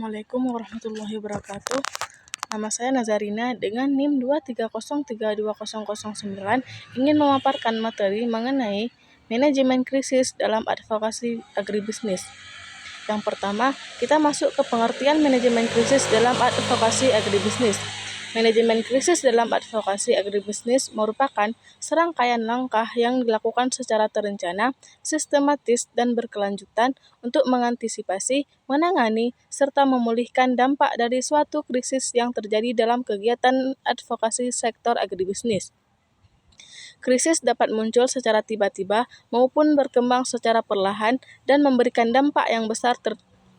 Assalamualaikum warahmatullahi wabarakatuh. Nama saya Nazarina dengan NIM 230320009 ingin memaparkan materi mengenai manajemen krisis dalam advokasi agribisnis. Yang pertama, kita masuk ke pengertian manajemen krisis dalam advokasi agribisnis. Manajemen krisis dalam advokasi agribisnis merupakan serangkaian langkah yang dilakukan secara terencana, sistematis, dan berkelanjutan untuk mengantisipasi, menangani, serta memulihkan dampak dari suatu krisis yang terjadi dalam kegiatan advokasi sektor agribisnis. Krisis dapat muncul secara tiba-tiba maupun berkembang secara perlahan dan memberikan dampak yang besar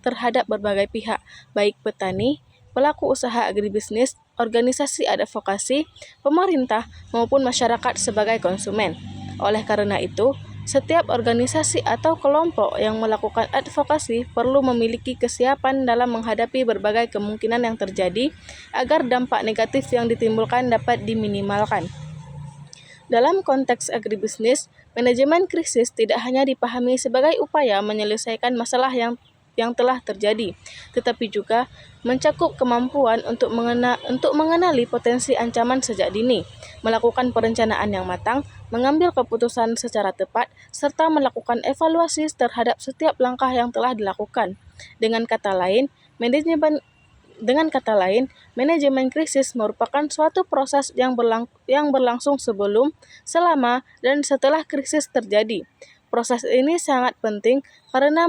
terhadap berbagai pihak, baik petani, pelaku usaha agribisnis, organisasi advokasi, pemerintah, maupun masyarakat sebagai konsumen. Oleh karena itu, setiap organisasi atau kelompok yang melakukan advokasi perlu memiliki kesiapan dalam menghadapi berbagai kemungkinan yang terjadi agar dampak negatif yang ditimbulkan dapat diminimalkan. Dalam konteks agribisnis, manajemen krisis tidak hanya dipahami sebagai upaya menyelesaikan masalah yang telah terjadi, tetapi juga mencakup kemampuan untuk mengenali potensi ancaman sejak dini, melakukan perencanaan yang matang, mengambil keputusan secara tepat, serta melakukan evaluasi terhadap setiap langkah yang telah dilakukan. Dengan kata lain, manajemen krisis merupakan suatu proses yang berlangsung sebelum, selama, dan setelah krisis terjadi. Proses ini sangat penting karena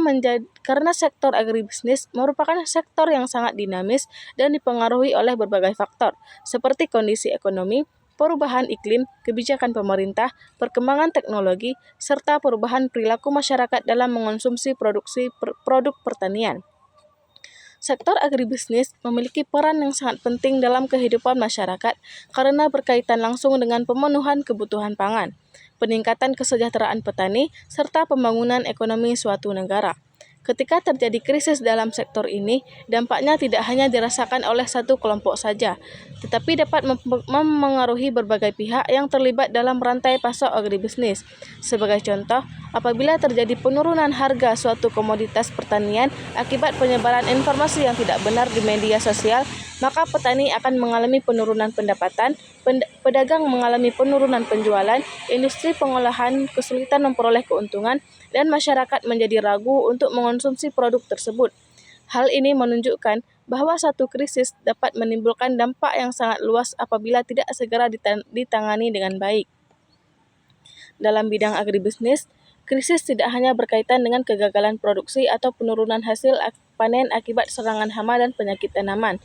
sektor agribisnis merupakan sektor yang sangat dinamis dan dipengaruhi oleh berbagai faktor, seperti kondisi ekonomi, perubahan iklim, kebijakan pemerintah, perkembangan teknologi, serta perubahan perilaku masyarakat dalam mengonsumsi produk pertanian. Sektor agribisnis memiliki peran yang sangat penting dalam kehidupan masyarakat karena berkaitan langsung dengan pemenuhan kebutuhan pangan, peningkatan kesejahteraan petani, serta pembangunan ekonomi suatu negara. Ketika terjadi krisis dalam sektor ini, dampaknya tidak hanya dirasakan oleh satu kelompok saja, tetapi dapat memengaruhi berbagai pihak yang terlibat dalam rantai pasok agribisnis. Sebagai contoh, apabila terjadi penurunan harga suatu komoditas pertanian akibat penyebaran informasi yang tidak benar di media sosial, maka petani akan mengalami penurunan pendapatan, pedagang mengalami penurunan penjualan, industri pengolahan kesulitan memperoleh keuntungan, dan masyarakat menjadi ragu untuk mengonsumsi produk tersebut. Hal ini menunjukkan bahwa satu krisis dapat menimbulkan dampak yang sangat luas apabila tidak segera ditangani dengan baik. Dalam bidang agribisnis, krisis tidak hanya berkaitan dengan kegagalan produksi atau penurunan hasil panen akibat serangan hama dan penyakit tanaman.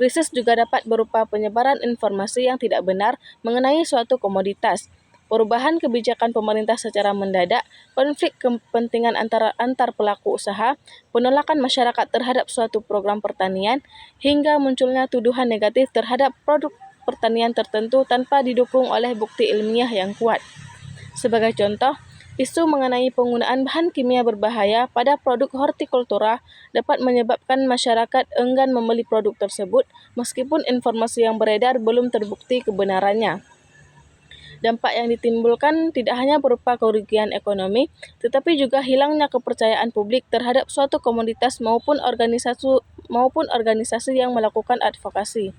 Krisis juga dapat berupa penyebaran informasi yang tidak benar mengenai suatu komoditas, perubahan kebijakan pemerintah secara mendadak, konflik kepentingan antar pelaku usaha, penolakan masyarakat terhadap suatu program pertanian, hingga munculnya tuduhan negatif terhadap produk pertanian tertentu tanpa didukung oleh bukti ilmiah yang kuat. Sebagai contoh, isu mengenai penggunaan bahan kimia berbahaya pada produk hortikultura dapat menyebabkan masyarakat enggan membeli produk tersebut meskipun informasi yang beredar belum terbukti kebenarannya. Dampak yang ditimbulkan tidak hanya berupa kerugian ekonomi, tetapi juga hilangnya kepercayaan publik terhadap suatu komoditas maupun organisasi yang melakukan advokasi.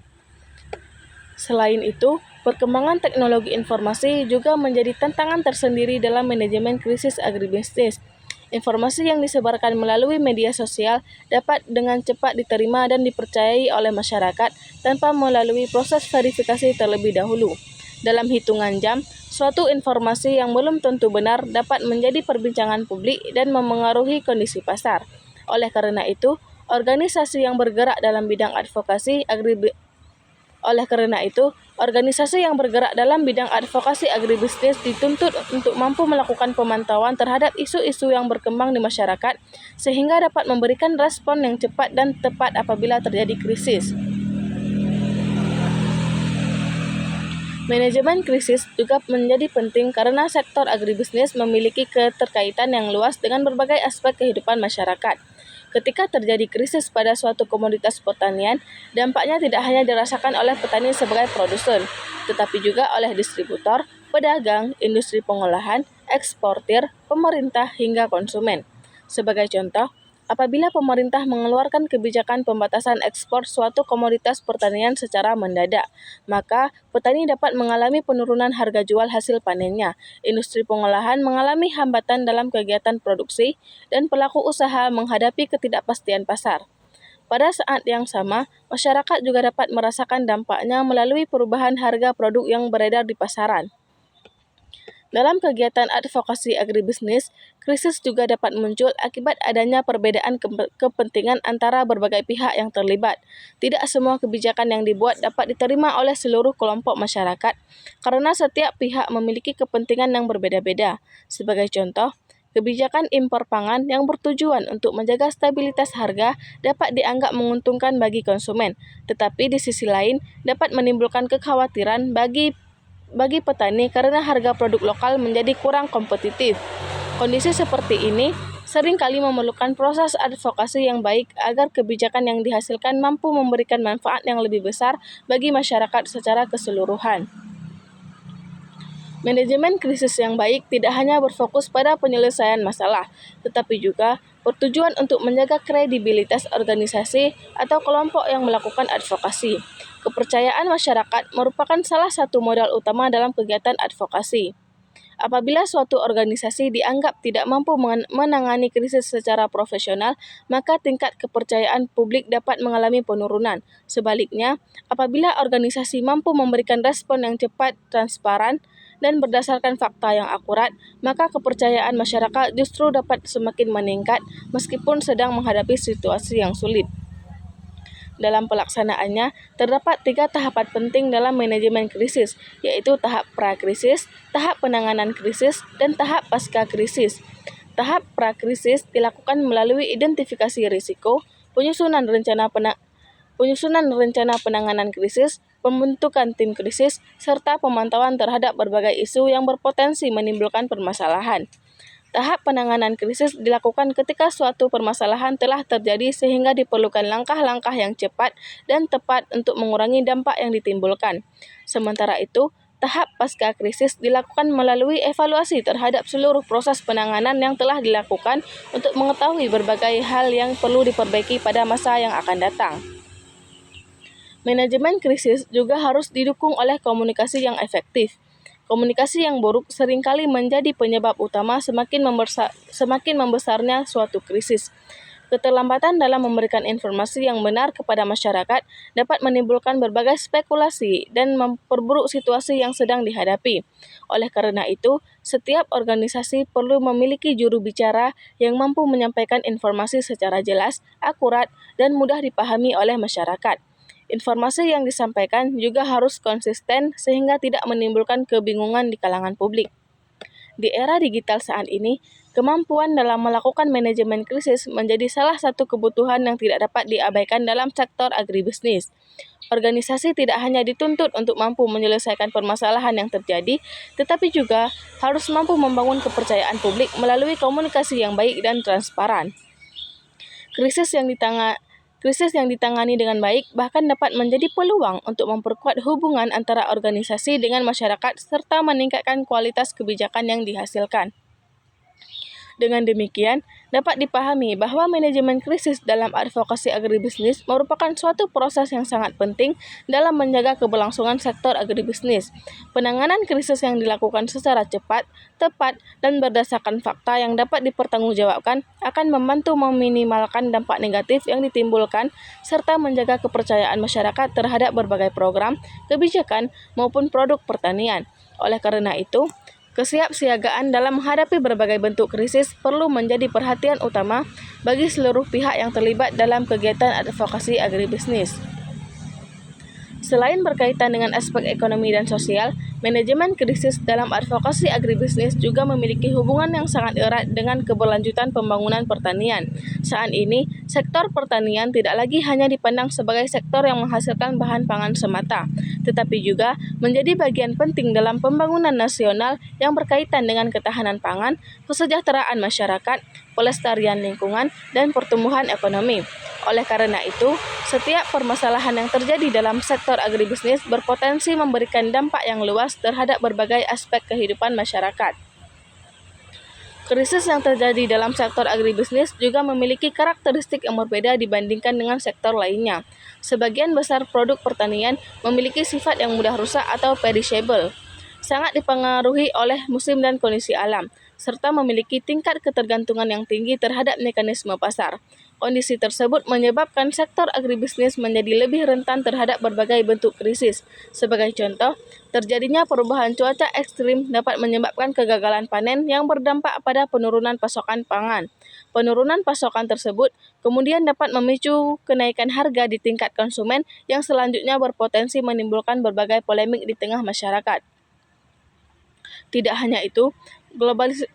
Selain itu, perkembangan teknologi informasi juga menjadi tantangan tersendiri dalam manajemen krisis agribisnis. Informasi yang disebarkan melalui media sosial dapat dengan cepat diterima dan dipercayai oleh masyarakat tanpa melalui proses verifikasi terlebih dahulu. Dalam hitungan jam, suatu informasi yang belum tentu benar dapat menjadi perbincangan publik dan memengaruhi kondisi pasar. Oleh karena itu, organisasi yang bergerak dalam bidang advokasi agribisnis dituntut untuk mampu melakukan pemantauan terhadap isu-isu yang berkembang di masyarakat sehingga dapat memberikan respon yang cepat dan tepat apabila terjadi krisis. Manajemen krisis juga menjadi penting karena sektor agribisnis memiliki keterkaitan yang luas dengan berbagai aspek kehidupan masyarakat. Ketika terjadi krisis pada suatu komoditas pertanian, dampaknya tidak hanya dirasakan oleh petani sebagai produsen, tetapi juga oleh distributor, pedagang, industri pengolahan, eksportir, pemerintah, hingga konsumen. Sebagai contoh, Apabila pemerintah mengeluarkan kebijakan pembatasan ekspor suatu komoditas pertanian secara mendadak, maka petani dapat mengalami penurunan harga jual hasil panennya, industri pengolahan mengalami hambatan dalam kegiatan produksi, dan pelaku usaha menghadapi ketidakpastian pasar. Pada saat yang sama, masyarakat juga dapat merasakan dampaknya melalui perubahan harga produk yang beredar di pasaran. Dalam kegiatan advokasi agribisnis, krisis juga dapat muncul akibat adanya perbedaan kepentingan antara berbagai pihak yang terlibat. Tidak semua kebijakan yang dibuat dapat diterima oleh seluruh kelompok masyarakat, karena setiap pihak memiliki kepentingan yang berbeda-beda. Sebagai contoh, kebijakan impor pangan yang bertujuan untuk menjaga stabilitas harga dapat dianggap menguntungkan bagi konsumen, tetapi di sisi lain dapat menimbulkan kekhawatiran bagi petani karena harga produk lokal menjadi kurang kompetitif. Kondisi seperti ini seringkali memerlukan proses advokasi yang baik agar kebijakan yang dihasilkan mampu memberikan manfaat yang lebih besar bagi masyarakat secara keseluruhan. Manajemen krisis yang baik tidak hanya berfokus pada penyelesaian masalah, tetapi juga bertujuan untuk menjaga kredibilitas organisasi atau kelompok yang melakukan advokasi. Kepercayaan masyarakat merupakan salah satu modal utama dalam kegiatan advokasi. Apabila suatu organisasi dianggap tidak mampu menangani krisis secara profesional, maka tingkat kepercayaan publik dapat mengalami penurunan. Sebaliknya, apabila organisasi mampu memberikan respon yang cepat, transparan, dan berdasarkan fakta yang akurat, maka kepercayaan masyarakat justru dapat semakin meningkat meskipun sedang menghadapi situasi yang sulit. Dalam pelaksanaannya, terdapat 3 tahapan penting dalam manajemen krisis, yaitu tahap pra-krisis, tahap penanganan krisis, dan tahap pasca krisis. Tahap pra-krisis dilakukan melalui identifikasi risiko, penyusunan rencana penanganan krisis, pembentukan tim krisis, serta pemantauan terhadap berbagai isu yang berpotensi menimbulkan permasalahan. Tahap penanganan krisis dilakukan ketika suatu permasalahan telah terjadi sehingga diperlukan langkah-langkah yang cepat dan tepat untuk mengurangi dampak yang ditimbulkan. Sementara itu, tahap pasca krisis dilakukan melalui evaluasi terhadap seluruh proses penanganan yang telah dilakukan untuk mengetahui berbagai hal yang perlu diperbaiki pada masa yang akan datang. Manajemen krisis juga harus didukung oleh komunikasi yang efektif. Komunikasi yang buruk seringkali menjadi penyebab utama semakin membesarnya suatu krisis. Keterlambatan dalam memberikan informasi yang benar kepada masyarakat dapat menimbulkan berbagai spekulasi dan memperburuk situasi yang sedang dihadapi. Oleh karena itu, setiap organisasi perlu memiliki juru bicara yang mampu menyampaikan informasi secara jelas, akurat, dan mudah dipahami oleh masyarakat. Informasi yang disampaikan juga harus konsisten sehingga tidak menimbulkan kebingungan di kalangan publik. Di era digital saat ini, kemampuan dalam melakukan manajemen krisis menjadi salah satu kebutuhan yang tidak dapat diabaikan dalam sektor agribisnis. Organisasi tidak hanya dituntut untuk mampu menyelesaikan permasalahan yang terjadi, tetapi juga harus mampu membangun kepercayaan publik melalui komunikasi yang baik dan transparan. Krisis yang ditangani dengan baik bahkan dapat menjadi peluang untuk memperkuat hubungan antara organisasi dengan masyarakat serta meningkatkan kualitas kebijakan yang dihasilkan. Dengan demikian, dapat dipahami bahwa manajemen krisis dalam advokasi agribisnis merupakan suatu proses yang sangat penting dalam menjaga keberlangsungan sektor agribisnis. Penanganan krisis yang dilakukan secara cepat, tepat, dan berdasarkan fakta yang dapat dipertanggungjawabkan akan membantu meminimalkan dampak negatif yang ditimbulkan serta menjaga kepercayaan masyarakat terhadap berbagai program, kebijakan, maupun produk pertanian. Oleh karena itu, kesiapsiagaan dalam menghadapi berbagai bentuk krisis perlu menjadi perhatian utama bagi seluruh pihak yang terlibat dalam kegiatan advokasi agribisnis. Selain berkaitan dengan aspek ekonomi dan sosial, manajemen krisis dalam advokasi agribisnis juga memiliki hubungan yang sangat erat dengan keberlanjutan pembangunan pertanian. Saat ini, sektor pertanian tidak lagi hanya dipandang sebagai sektor yang menghasilkan bahan pangan semata, tetapi juga menjadi bagian penting dalam pembangunan nasional yang berkaitan dengan ketahanan pangan, kesejahteraan masyarakat, pelestarian lingkungan, dan pertumbuhan ekonomi. Oleh karena itu, setiap permasalahan yang terjadi dalam sektor agribisnis berpotensi memberikan dampak yang luas terhadap berbagai aspek kehidupan masyarakat. Krisis yang terjadi dalam sektor agribisnis juga memiliki karakteristik yang berbeda dibandingkan dengan sektor lainnya. Sebagian besar produk pertanian memiliki sifat yang mudah rusak atau perishable, sangat dipengaruhi oleh musim dan kondisi alam, serta memiliki tingkat ketergantungan yang tinggi terhadap mekanisme pasar. Kondisi tersebut menyebabkan sektor agribisnis menjadi lebih rentan terhadap berbagai bentuk krisis. Sebagai contoh, terjadinya perubahan cuaca ekstrim dapat menyebabkan kegagalan panen yang berdampak pada penurunan pasokan pangan. Penurunan pasokan tersebut kemudian dapat memicu kenaikan harga di tingkat konsumen yang selanjutnya berpotensi menimbulkan berbagai polemik di tengah masyarakat. Tidak hanya itu,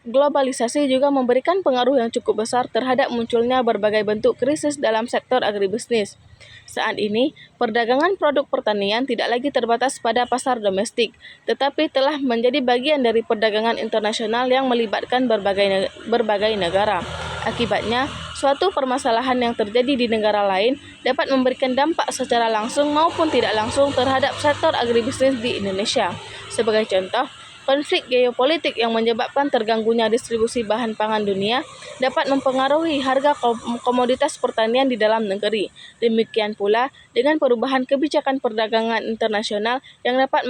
globalisasi juga memberikan pengaruh yang cukup besar terhadap munculnya berbagai bentuk krisis dalam sektor agribisnis. Saat ini, perdagangan produk pertanian tidak lagi terbatas pada pasar domestik, tetapi telah menjadi bagian dari perdagangan internasional yang melibatkan berbagai negara. Akibatnya, suatu permasalahan yang terjadi di negara lain dapat memberikan dampak secara langsung maupun tidak langsung terhadap sektor agribisnis di Indonesia. Sebagai contoh, konflik geopolitik yang menyebabkan terganggunya distribusi bahan pangan dunia dapat mempengaruhi harga komoditas pertanian di dalam negeri. Demikian pula dengan perubahan kebijakan perdagangan internasional yang dapat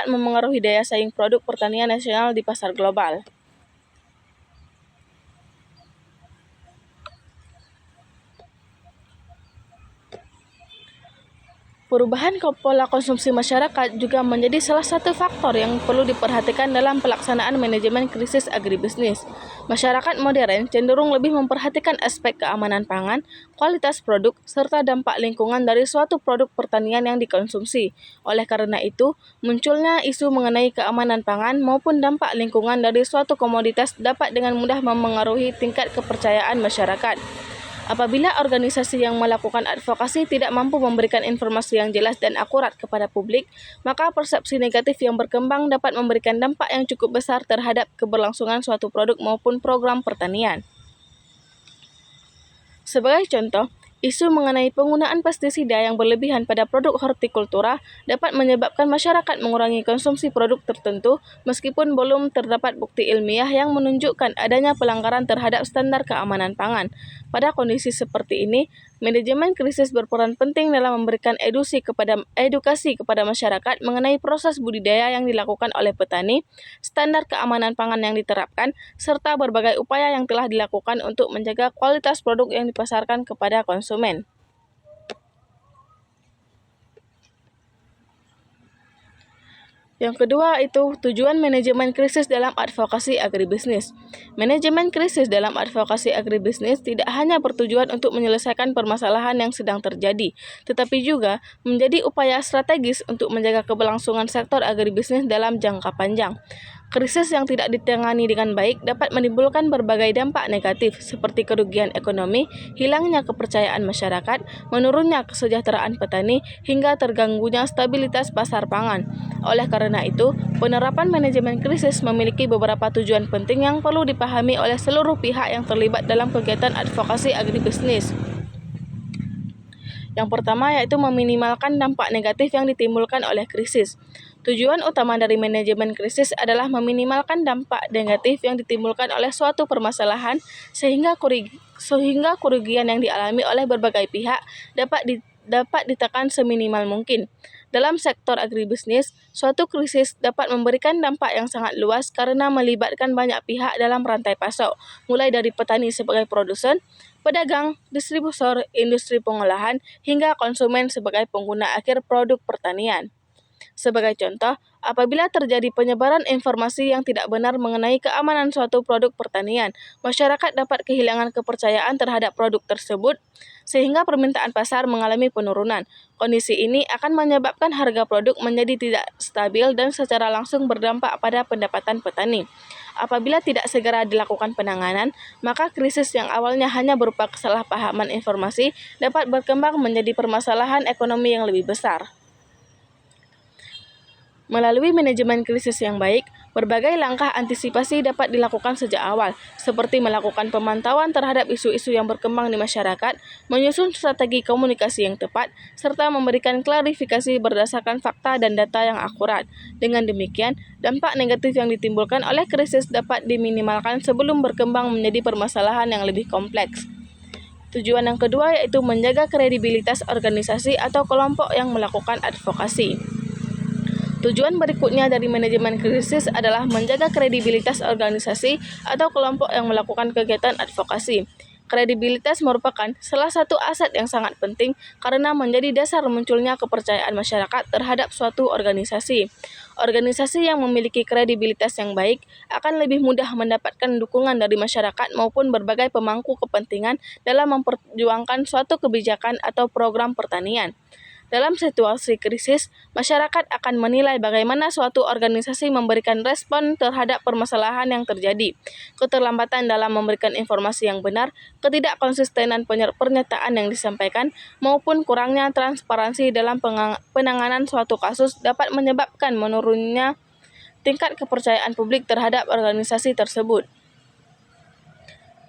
memengaruhi daya saing produk pertanian nasional di pasar global. Perubahan pola konsumsi masyarakat juga menjadi salah satu faktor yang perlu diperhatikan dalam pelaksanaan manajemen krisis agribisnis. Masyarakat modern cenderung lebih memperhatikan aspek keamanan pangan, kualitas produk, serta dampak lingkungan dari suatu produk pertanian yang dikonsumsi. Oleh karena itu, munculnya isu mengenai keamanan pangan maupun dampak lingkungan dari suatu komoditas dapat dengan mudah memengaruhi tingkat kepercayaan masyarakat. Apabila organisasi yang melakukan advokasi tidak mampu memberikan informasi yang jelas dan akurat kepada publik, maka persepsi negatif yang berkembang dapat memberikan dampak yang cukup besar terhadap keberlangsungan suatu produk maupun program pertanian. Sebagai contoh, isu mengenai penggunaan pestisida yang berlebihan pada produk hortikultura dapat menyebabkan masyarakat mengurangi konsumsi produk tertentu meskipun belum terdapat bukti ilmiah yang menunjukkan adanya pelanggaran terhadap standar keamanan pangan. Pada kondisi seperti ini, manajemen krisis berperan penting dalam memberikan edukasi kepada masyarakat mengenai proses budidaya yang dilakukan oleh petani, standar keamanan pangan yang diterapkan, serta berbagai upaya yang telah dilakukan untuk menjaga kualitas produk yang dipasarkan kepada konsumen. Yang kedua itu tujuan manajemen krisis dalam advokasi agribisnis. Manajemen krisis dalam advokasi agribisnis tidak hanya bertujuan untuk menyelesaikan permasalahan yang sedang terjadi, tetapi juga menjadi upaya strategis untuk menjaga keberlangsungan sektor agribisnis dalam jangka panjang. Krisis yang tidak ditangani dengan baik dapat menimbulkan berbagai dampak negatif seperti kerugian ekonomi, hilangnya kepercayaan masyarakat, menurunnya kesejahteraan petani, hingga terganggunya stabilitas pasar pangan. Oleh karena itu, penerapan manajemen krisis memiliki beberapa tujuan penting yang perlu dipahami oleh seluruh pihak yang terlibat dalam kegiatan advokasi agribisnis. Yang pertama yaitu meminimalkan dampak negatif yang ditimbulkan oleh krisis. Tujuan utama dari manajemen krisis adalah meminimalkan dampak negatif yang ditimbulkan oleh suatu permasalahan sehingga kerugian yang dialami oleh berbagai pihak dapat ditekan seminimal mungkin. Dalam sektor agribisnis, suatu krisis dapat memberikan dampak yang sangat luas karena melibatkan banyak pihak dalam rantai pasok, mulai dari petani sebagai produsen, pedagang, distributor, industri pengolahan, hingga konsumen sebagai pengguna akhir produk pertanian. Sebagai contoh, apabila terjadi penyebaran informasi yang tidak benar mengenai keamanan suatu produk pertanian, masyarakat dapat kehilangan kepercayaan terhadap produk tersebut, sehingga permintaan pasar mengalami penurunan. Kondisi ini akan menyebabkan harga produk menjadi tidak stabil dan secara langsung berdampak pada pendapatan petani. Apabila tidak segera dilakukan penanganan, maka krisis yang awalnya hanya berupa kesalahpahaman informasi dapat berkembang menjadi permasalahan ekonomi yang lebih besar. Melalui manajemen krisis yang baik, Berbagai langkah antisipasi dapat dilakukan sejak awal, seperti melakukan pemantauan terhadap isu-isu yang berkembang di masyarakat, menyusun strategi komunikasi yang tepat, serta memberikan klarifikasi berdasarkan fakta dan data yang akurat. Dengan demikian, dampak negatif yang ditimbulkan oleh krisis dapat diminimalkan sebelum berkembang menjadi permasalahan yang lebih kompleks. Tujuan yang kedua yaitu menjaga kredibilitas organisasi atau kelompok yang melakukan advokasi. Tujuan berikutnya dari manajemen krisis adalah menjaga kredibilitas organisasi atau kelompok yang melakukan kegiatan advokasi. Kredibilitas merupakan salah satu aset yang sangat penting karena menjadi dasar munculnya kepercayaan masyarakat terhadap suatu organisasi. Organisasi yang memiliki kredibilitas yang baik akan lebih mudah mendapatkan dukungan dari masyarakat maupun berbagai pemangku kepentingan dalam memperjuangkan suatu kebijakan atau program pertanian. Dalam situasi krisis, masyarakat akan menilai bagaimana suatu organisasi memberikan respon terhadap permasalahan yang terjadi, keterlambatan dalam memberikan informasi yang benar, ketidakkonsistenan pernyataan yang disampaikan, maupun kurangnya transparansi dalam penanganan suatu kasus dapat menyebabkan menurunnya tingkat kepercayaan publik terhadap organisasi tersebut.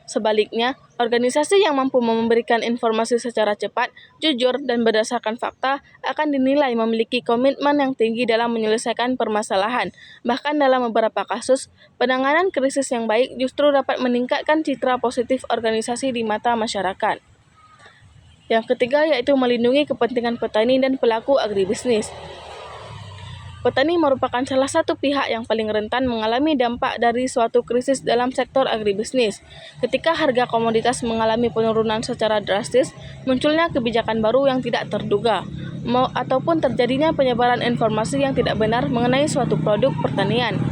Sebaliknya, organisasi yang mampu memberikan informasi secara cepat, jujur, dan berdasarkan fakta akan dinilai memiliki komitmen yang tinggi dalam menyelesaikan permasalahan. Bahkan dalam beberapa kasus, penanganan krisis yang baik justru dapat meningkatkan citra positif organisasi di mata masyarakat. Yang ketiga yaitu melindungi kepentingan petani dan pelaku agribisnis. Petani merupakan salah satu pihak yang paling rentan mengalami dampak dari suatu krisis dalam sektor agribisnis. Ketika harga komoditas mengalami penurunan secara drastis, munculnya kebijakan baru yang tidak terduga, ataupun terjadinya penyebaran informasi yang tidak benar mengenai suatu produk pertanian.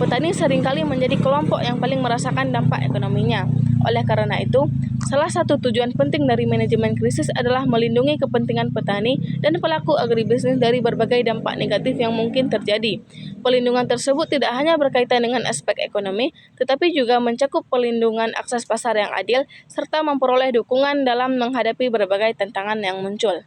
Petani seringkali menjadi kelompok yang paling merasakan dampak ekonominya. Oleh karena itu, salah satu tujuan penting dari manajemen krisis adalah melindungi kepentingan petani dan pelaku agribisnis dari berbagai dampak negatif yang mungkin terjadi. Pelindungan tersebut tidak hanya berkaitan dengan aspek ekonomi, tetapi juga mencakup pelindungan akses pasar yang adil, serta memperoleh dukungan dalam menghadapi berbagai tantangan yang muncul.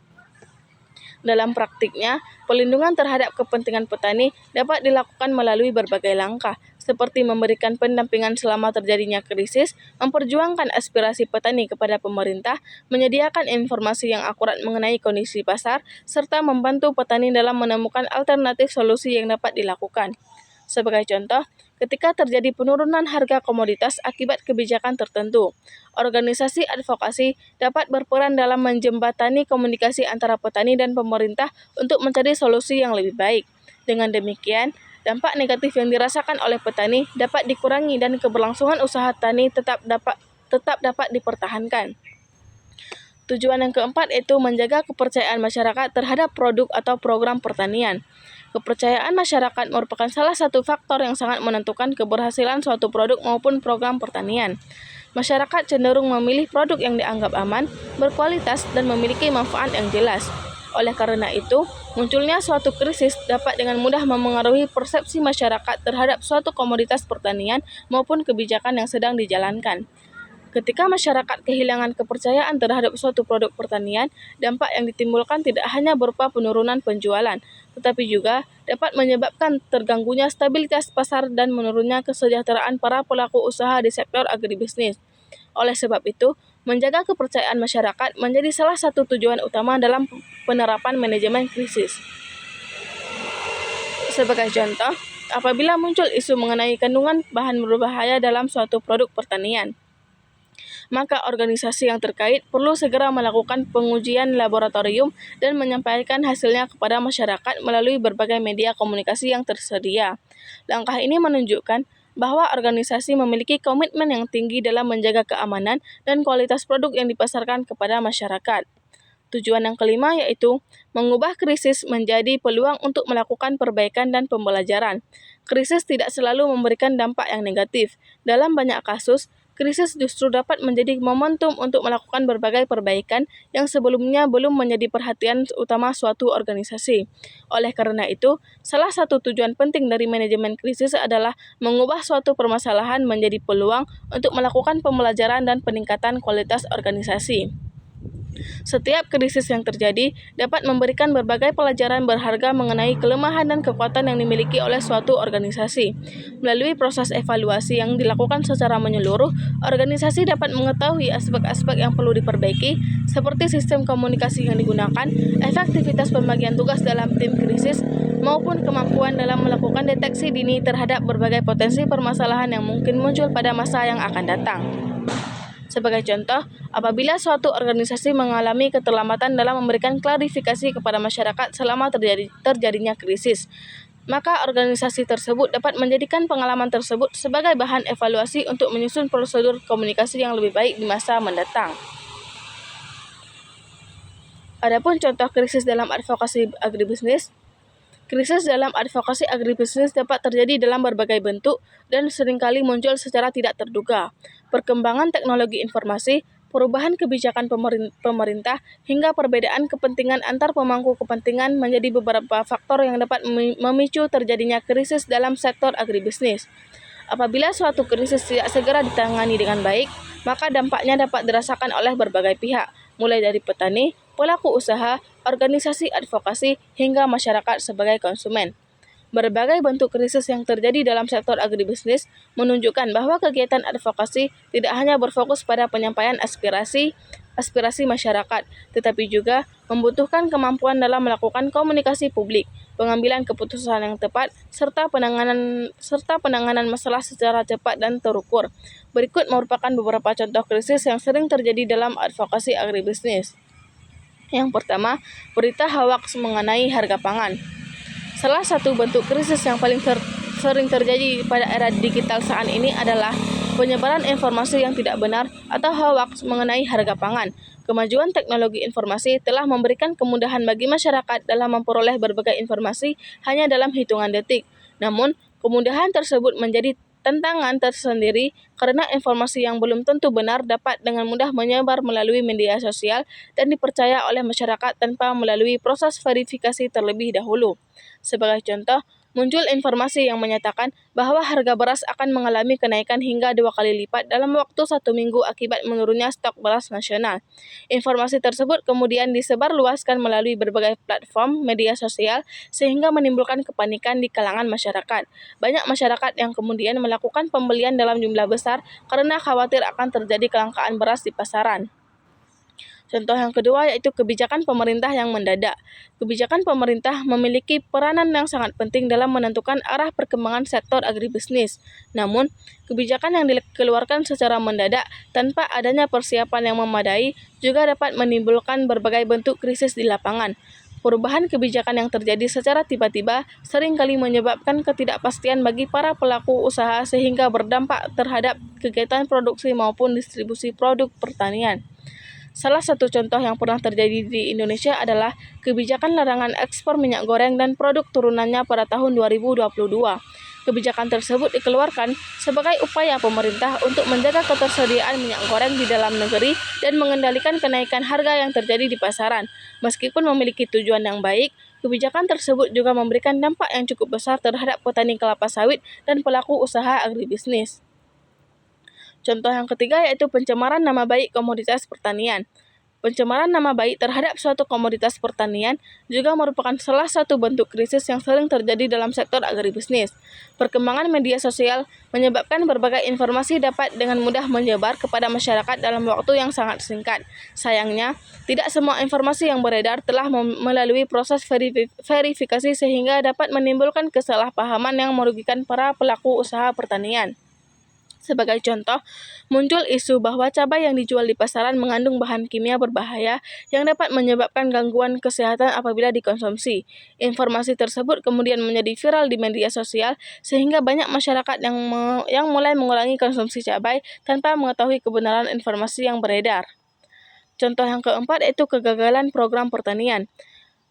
Dalam praktiknya, pelindungan terhadap kepentingan petani dapat dilakukan melalui berbagai langkah, seperti memberikan pendampingan selama terjadinya krisis, memperjuangkan aspirasi petani kepada pemerintah, menyediakan informasi yang akurat mengenai kondisi pasar, serta membantu petani dalam menemukan alternatif solusi yang dapat dilakukan. Sebagai contoh, ketika terjadi penurunan harga komoditas akibat kebijakan tertentu, organisasi advokasi dapat berperan dalam menjembatani komunikasi antara petani dan pemerintah untuk mencari solusi yang lebih baik. Dengan demikian, dampak negatif yang dirasakan oleh petani dapat dikurangi dan keberlangsungan usaha tani tetap dapat dipertahankan. Tujuan yang keempat yaitu menjaga kepercayaan masyarakat terhadap produk atau program pertanian. Kepercayaan masyarakat merupakan salah satu faktor yang sangat menentukan keberhasilan suatu produk maupun program pertanian. Masyarakat cenderung memilih produk yang dianggap aman, berkualitas, dan memiliki manfaat yang jelas. Oleh karena itu, munculnya suatu krisis dapat dengan mudah memengaruhi persepsi masyarakat terhadap suatu komoditas pertanian maupun kebijakan yang sedang dijalankan. Ketika masyarakat kehilangan kepercayaan terhadap suatu produk pertanian, dampak yang ditimbulkan tidak hanya berupa penurunan penjualan, tetapi juga dapat menyebabkan terganggunya stabilitas pasar dan menurunnya kesejahteraan para pelaku usaha di sektor agribisnis. Oleh sebab itu, menjaga kepercayaan masyarakat menjadi salah satu tujuan utama dalam penerapan manajemen krisis. Sebagai contoh, apabila muncul isu mengenai kandungan bahan berbahaya dalam suatu produk pertanian, maka organisasi yang terkait perlu segera melakukan pengujian laboratorium dan menyampaikan hasilnya kepada masyarakat melalui berbagai media komunikasi yang tersedia. Langkah ini menunjukkan bahwa organisasi memiliki komitmen yang tinggi dalam menjaga keamanan dan kualitas produk yang dipasarkan kepada masyarakat. Tujuan yang kelima yaitu mengubah krisis menjadi peluang untuk melakukan perbaikan dan pembelajaran. Krisis tidak selalu memberikan dampak yang negatif. Dalam banyak kasus, krisis justru dapat menjadi momentum untuk melakukan berbagai perbaikan yang sebelumnya belum menjadi perhatian utama suatu organisasi. Oleh karena itu, salah satu tujuan penting dari manajemen krisis adalah mengubah suatu permasalahan menjadi peluang untuk melakukan pembelajaran dan peningkatan kualitas organisasi. Setiap krisis yang terjadi dapat memberikan berbagai pelajaran berharga mengenai kelemahan dan kekuatan yang dimiliki oleh suatu organisasi. Melalui proses evaluasi yang dilakukan secara menyeluruh, organisasi dapat mengetahui aspek-aspek yang perlu diperbaiki, seperti sistem komunikasi yang digunakan, efektivitas pembagian tugas dalam tim krisis, maupun kemampuan dalam melakukan deteksi dini terhadap berbagai potensi permasalahan yang mungkin muncul pada masa yang akan datang. Sebagai contoh, apabila suatu organisasi mengalami keterlambatan dalam memberikan klarifikasi kepada masyarakat selama terjadinya krisis, maka organisasi tersebut dapat menjadikan pengalaman tersebut sebagai bahan evaluasi untuk menyusun prosedur komunikasi yang lebih baik di masa mendatang. Adapun contoh krisis dalam advokasi agribisnis, krisis dalam advokasi agribisnis dapat terjadi dalam berbagai bentuk dan seringkali muncul secara tidak terduga. Perkembangan teknologi informasi, perubahan kebijakan pemerintah, hingga perbedaan kepentingan antar pemangku kepentingan menjadi beberapa faktor yang dapat memicu terjadinya krisis dalam sektor agribisnis. Apabila suatu krisis tidak segera ditangani dengan baik, maka dampaknya dapat dirasakan oleh berbagai pihak, mulai dari petani, pelaku usaha, organisasi advokasi, hingga masyarakat sebagai konsumen. Berbagai bentuk krisis yang terjadi dalam sektor agribisnis menunjukkan bahwa kegiatan advokasi tidak hanya berfokus pada penyampaian aspirasi masyarakat, tetapi juga membutuhkan kemampuan dalam melakukan komunikasi publik, pengambilan keputusan yang tepat, serta penanganan masalah secara cepat dan terukur. Berikut merupakan beberapa contoh krisis yang sering terjadi dalam advokasi agribisnis. Yang pertama, berita hoaks mengenai harga pangan. Salah satu bentuk krisis yang paling sering terjadi pada era digital saat ini adalah penyebaran informasi yang tidak benar atau hoaks mengenai harga pangan. Kemajuan teknologi informasi telah memberikan kemudahan bagi masyarakat dalam memperoleh berbagai informasi hanya dalam hitungan detik. Namun, kemudahan tersebut menjadi tantangan tersendiri karena informasi yang belum tentu benar dapat dengan mudah menyebar melalui media sosial dan dipercaya oleh masyarakat tanpa melalui proses verifikasi terlebih dahulu. Sebagai contoh, muncul informasi yang menyatakan bahwa harga beras akan mengalami kenaikan hingga 2 kali lipat dalam waktu 1 minggu akibat menurunnya stok beras nasional. Informasi tersebut kemudian disebarluaskan melalui berbagai platform media sosial sehingga menimbulkan kepanikan di kalangan masyarakat. Banyak masyarakat yang kemudian melakukan pembelian dalam jumlah besar karena khawatir akan terjadi kelangkaan beras di pasaran. Contoh yang kedua yaitu kebijakan pemerintah yang mendadak. Kebijakan pemerintah memiliki peranan yang sangat penting dalam menentukan arah perkembangan sektor agribisnis. Namun, kebijakan yang dikeluarkan secara mendadak tanpa adanya persiapan yang memadai juga dapat menimbulkan berbagai bentuk krisis di lapangan. Perubahan kebijakan yang terjadi secara tiba-tiba seringkali menyebabkan ketidakpastian bagi para pelaku usaha sehingga berdampak terhadap kegiatan produksi maupun distribusi produk pertanian. Salah satu contoh yang pernah terjadi di Indonesia adalah kebijakan larangan ekspor minyak goreng dan produk turunannya pada tahun 2022. Kebijakan tersebut dikeluarkan sebagai upaya pemerintah untuk menjaga ketersediaan minyak goreng di dalam negeri dan mengendalikan kenaikan harga yang terjadi di pasaran. Meskipun memiliki tujuan yang baik, kebijakan tersebut juga memberikan dampak yang cukup besar terhadap petani kelapa sawit dan pelaku usaha agribisnis. Contoh yang ketiga yaitu pencemaran nama baik komoditas pertanian. Pencemaran nama baik terhadap suatu komoditas pertanian juga merupakan salah satu bentuk krisis yang sering terjadi dalam sektor agribisnis. Perkembangan media sosial menyebabkan berbagai informasi dapat dengan mudah menyebar kepada masyarakat dalam waktu yang sangat singkat. Sayangnya, tidak semua informasi yang beredar telah melalui proses verifikasi sehingga dapat menimbulkan kesalahpahaman yang merugikan para pelaku usaha pertanian. Sebagai contoh, muncul isu bahwa cabai yang dijual di pasaran mengandung bahan kimia berbahaya yang dapat menyebabkan gangguan kesehatan apabila dikonsumsi. Informasi tersebut kemudian menjadi viral di media sosial sehingga banyak masyarakat yang mulai mengurangi konsumsi cabai tanpa mengetahui kebenaran informasi yang beredar. Contoh yang keempat yaitu kegagalan program pertanian.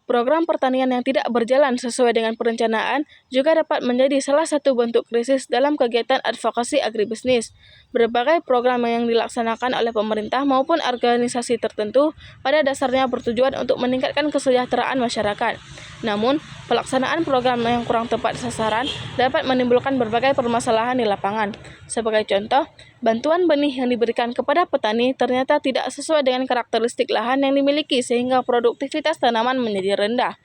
Program pertanian yang tidak berjalan sesuai dengan perencanaan juga dapat menjadi salah satu bentuk krisis dalam kegiatan advokasi agribisnis. Berbagai program yang dilaksanakan oleh pemerintah maupun organisasi tertentu pada dasarnya bertujuan untuk meningkatkan kesejahteraan masyarakat. Namun, pelaksanaan program yang kurang tepat sasaran dapat menimbulkan berbagai permasalahan di lapangan. Sebagai contoh, bantuan benih yang diberikan kepada petani ternyata tidak sesuai dengan karakteristik lahan yang dimiliki sehingga produktivitas tanaman menjadi rendah.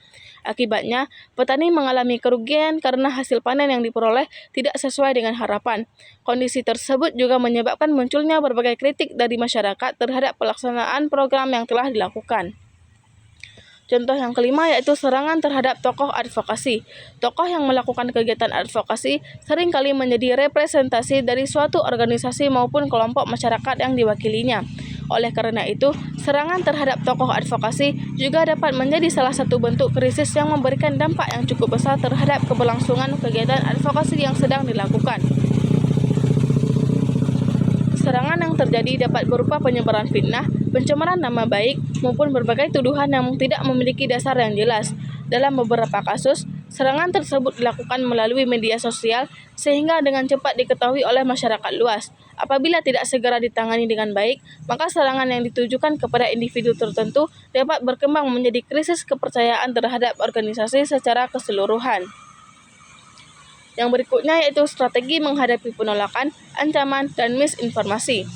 Akibatnya, petani mengalami kerugian karena hasil panen yang diperoleh tidak sesuai dengan harapan. Kondisi tersebut juga menyebabkan munculnya berbagai kritik dari masyarakat terhadap pelaksanaan program yang telah dilakukan. Contoh yang kelima yaitu serangan terhadap tokoh advokasi. Tokoh yang melakukan kegiatan advokasi seringkali menjadi representasi dari suatu organisasi maupun kelompok masyarakat yang diwakilinya. Oleh karena itu, serangan terhadap tokoh advokasi juga dapat menjadi salah satu bentuk krisis yang memberikan dampak yang cukup besar terhadap keberlangsungan kegiatan advokasi yang sedang dilakukan. Serangan yang terjadi dapat berupa penyebaran fitnah, pencemaran nama baik, maupun berbagai tuduhan yang tidak memiliki dasar yang jelas. Dalam beberapa kasus, serangan tersebut dilakukan melalui media sosial sehingga dengan cepat diketahui oleh masyarakat luas. Apabila tidak segera ditangani dengan baik, maka serangan yang ditujukan kepada individu tertentu dapat berkembang menjadi krisis kepercayaan terhadap organisasi secara keseluruhan. Yang berikutnya yaitu strategi menghadapi penolakan, ancaman, dan misinformasi.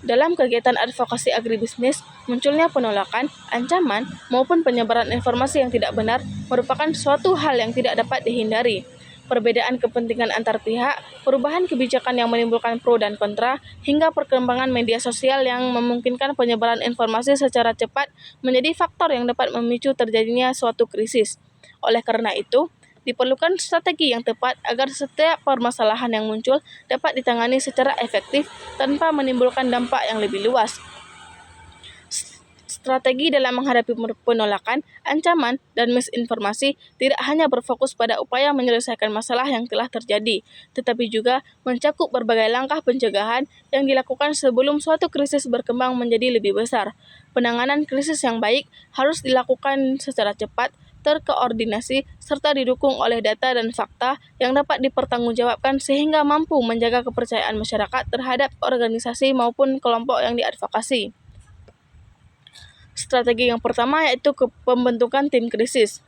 Dalam kegiatan advokasi agribisnis, munculnya penolakan, ancaman, maupun penyebaran informasi yang tidak benar merupakan suatu hal yang tidak dapat dihindari. Perbedaan kepentingan antar pihak, perubahan kebijakan yang menimbulkan pro dan kontra, hingga perkembangan media sosial yang memungkinkan penyebaran informasi secara cepat menjadi faktor yang dapat memicu terjadinya suatu krisis. Oleh karena itu, diperlukan strategi yang tepat agar setiap permasalahan yang muncul dapat ditangani secara efektif tanpa menimbulkan dampak yang lebih luas. Strategi dalam menghadapi penolakan, ancaman, dan misinformasi tidak hanya berfokus pada upaya menyelesaikan masalah yang telah terjadi, tetapi juga mencakup berbagai langkah pencegahan yang dilakukan sebelum suatu krisis berkembang menjadi lebih besar. Penanganan krisis yang baik harus dilakukan secara cepat, terkoordinasi, serta didukung oleh data dan fakta yang dapat dipertanggungjawabkan sehingga mampu menjaga kepercayaan masyarakat terhadap organisasi maupun kelompok yang diadvokasi. Strategi yang pertama yaitu pembentukan tim krisis.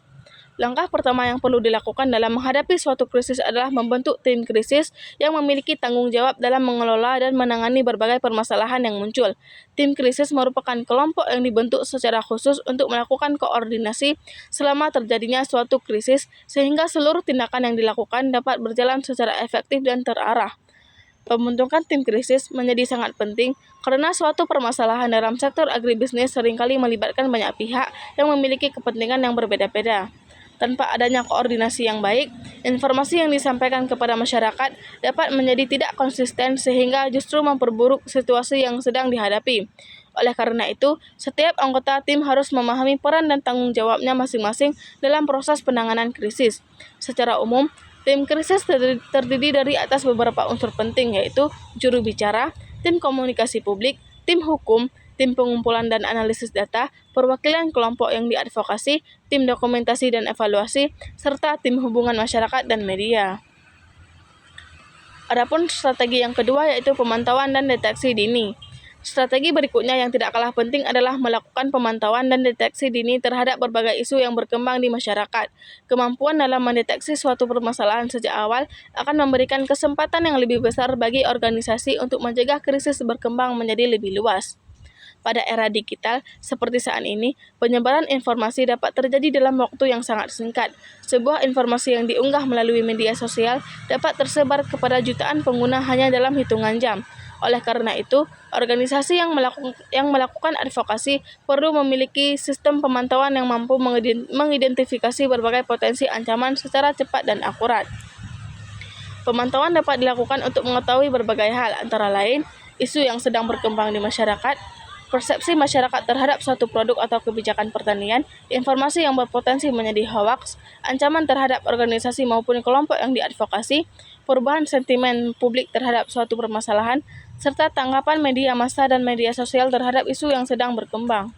Langkah pertama yang perlu dilakukan dalam menghadapi suatu krisis adalah membentuk tim krisis yang memiliki tanggung jawab dalam mengelola dan menangani berbagai permasalahan yang muncul. Tim krisis merupakan kelompok yang dibentuk secara khusus untuk melakukan koordinasi selama terjadinya suatu krisis sehingga seluruh tindakan yang dilakukan dapat berjalan secara efektif dan terarah. Pembentukan tim krisis menjadi sangat penting karena suatu permasalahan dalam sektor agribisnis seringkali melibatkan banyak pihak yang memiliki kepentingan yang berbeda-beda. Tanpa adanya koordinasi yang baik, informasi yang disampaikan kepada masyarakat dapat menjadi tidak konsisten sehingga justru memperburuk situasi yang sedang dihadapi. Oleh karena itu, setiap anggota tim harus memahami peran dan tanggung jawabnya masing-masing dalam proses penanganan krisis. Secara umum, tim krisis terdiri dari atas beberapa unsur penting yaitu juru bicara, tim komunikasi publik, tim hukum, tim pengumpulan dan analisis data, perwakilan kelompok yang diadvokasi, tim dokumentasi dan evaluasi, serta tim hubungan masyarakat dan media. Adapun strategi yang kedua yaitu pemantauan dan deteksi dini. Strategi berikutnya yang tidak kalah penting adalah melakukan pemantauan dan deteksi dini terhadap berbagai isu yang berkembang di masyarakat. Kemampuan dalam mendeteksi suatu permasalahan sejak awal akan memberikan kesempatan yang lebih besar bagi organisasi untuk mencegah krisis berkembang menjadi lebih luas. Pada era digital seperti saat ini, penyebaran informasi dapat terjadi dalam waktu yang sangat singkat. Sebuah informasi yang diunggah melalui media sosial dapat tersebar kepada jutaan pengguna hanya dalam hitungan jam. Oleh karena itu, organisasi yang melakukan advokasi perlu memiliki sistem pemantauan yang mampu mengidentifikasi berbagai potensi ancaman secara cepat dan akurat. Pemantauan dapat dilakukan untuk mengetahui berbagai hal, antara lain isu yang sedang berkembang di masyarakat, persepsi masyarakat terhadap suatu produk atau kebijakan pertanian, informasi yang berpotensi menjadi hoaks, ancaman terhadap organisasi maupun kelompok yang diadvokasi, perubahan sentimen publik terhadap suatu permasalahan, serta tanggapan media massa dan media sosial terhadap isu yang sedang berkembang.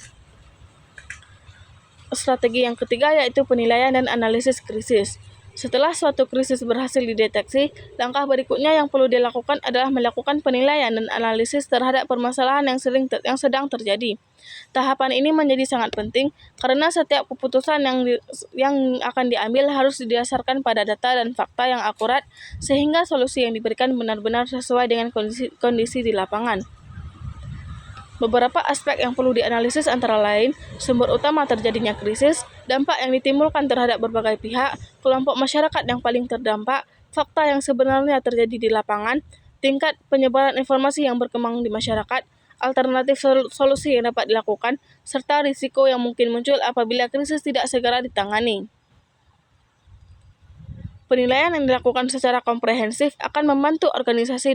Strategi yang ketiga yaitu penilaian dan analisis krisis. Setelah suatu krisis berhasil dideteksi, langkah berikutnya yang perlu dilakukan adalah melakukan penilaian dan analisis terhadap permasalahan yang sedang terjadi. Tahapan ini menjadi sangat penting karena setiap keputusan yang akan diambil harus didasarkan pada data dan fakta yang akurat sehingga solusi yang diberikan benar-benar sesuai dengan kondisi di lapangan. Beberapa aspek yang perlu dianalisis antara lain, sumber utama terjadinya krisis, dampak yang ditimbulkan terhadap berbagai pihak, kelompok masyarakat yang paling terdampak, fakta yang sebenarnya terjadi di lapangan, tingkat penyebaran informasi yang berkembang di masyarakat, alternatif solusi yang dapat dilakukan, serta risiko yang mungkin muncul apabila krisis tidak segera ditangani. Penilaian yang dilakukan secara komprehensif akan membantu organisasi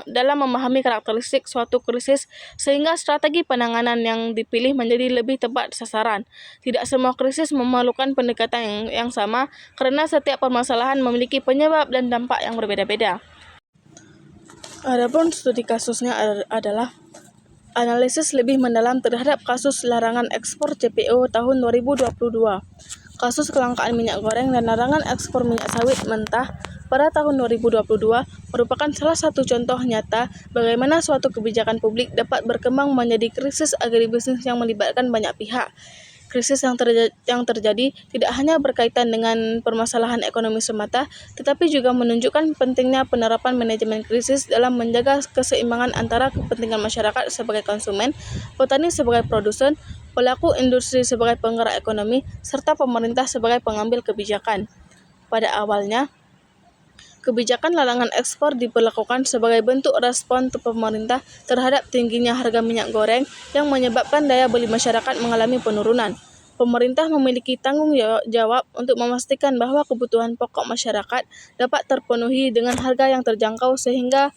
dalam memahami karakteristik suatu krisis sehingga strategi penanganan yang dipilih menjadi lebih tepat sasaran. Tidak semua krisis memerlukan pendekatan yang sama karena setiap permasalahan memiliki penyebab dan dampak yang berbeda-beda. Adapun studi kasusnya adalah analisis lebih mendalam terhadap kasus larangan ekspor CPO tahun 2022. Kasus kelangkaan minyak goreng dan larangan ekspor minyak sawit mentah pada tahun 2022 merupakan salah satu contoh nyata bagaimana suatu kebijakan publik dapat berkembang menjadi krisis agribisnis yang melibatkan banyak pihak. Krisis yang terjadi tidak hanya berkaitan dengan permasalahan ekonomi semata, tetapi juga menunjukkan pentingnya penerapan manajemen krisis dalam menjaga keseimbangan antara kepentingan masyarakat sebagai konsumen, petani sebagai produsen, pelaku industri sebagai penggerak ekonomi, serta pemerintah sebagai pengambil kebijakan. Pada awalnya, kebijakan larangan ekspor diberlakukan sebagai bentuk respon pemerintah terhadap tingginya harga minyak goreng yang menyebabkan daya beli masyarakat mengalami penurunan. Pemerintah memiliki tanggung jawab untuk memastikan bahwa kebutuhan pokok masyarakat dapat terpenuhi dengan harga yang terjangkau sehingga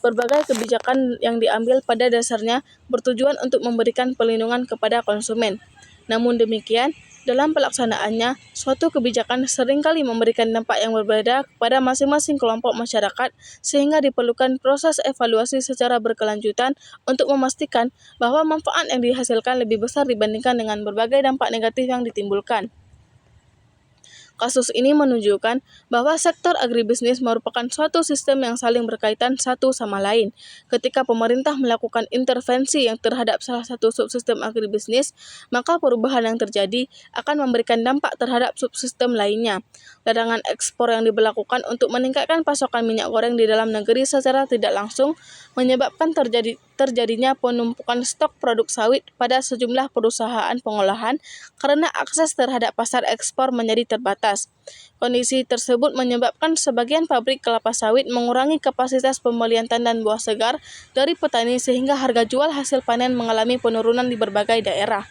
berbagai kebijakan yang diambil pada dasarnya bertujuan untuk memberikan perlindungan kepada konsumen. Namun demikian, dalam pelaksanaannya, suatu kebijakan seringkali memberikan dampak yang berbeda kepada masing-masing kelompok masyarakat sehingga diperlukan proses evaluasi secara berkelanjutan untuk memastikan bahwa manfaat yang dihasilkan lebih besar dibandingkan dengan berbagai dampak negatif yang ditimbulkan. Kasus ini menunjukkan bahwa sektor agribisnis merupakan suatu sistem yang saling berkaitan satu sama lain. Ketika pemerintah melakukan intervensi yang terhadap salah satu subsistem agribisnis, maka perubahan yang terjadi akan memberikan dampak terhadap subsistem lainnya. Larangan ekspor yang diberlakukan untuk meningkatkan pasokan minyak goreng di dalam negeri secara tidak langsung menyebabkan terjadinya penumpukan stok produk sawit pada sejumlah perusahaan pengolahan karena akses terhadap pasar ekspor menjadi terbatas. Kondisi tersebut menyebabkan sebagian pabrik kelapa sawit mengurangi kapasitas pembelian tandan buah segar dari petani sehingga harga jual hasil panen mengalami penurunan di berbagai daerah.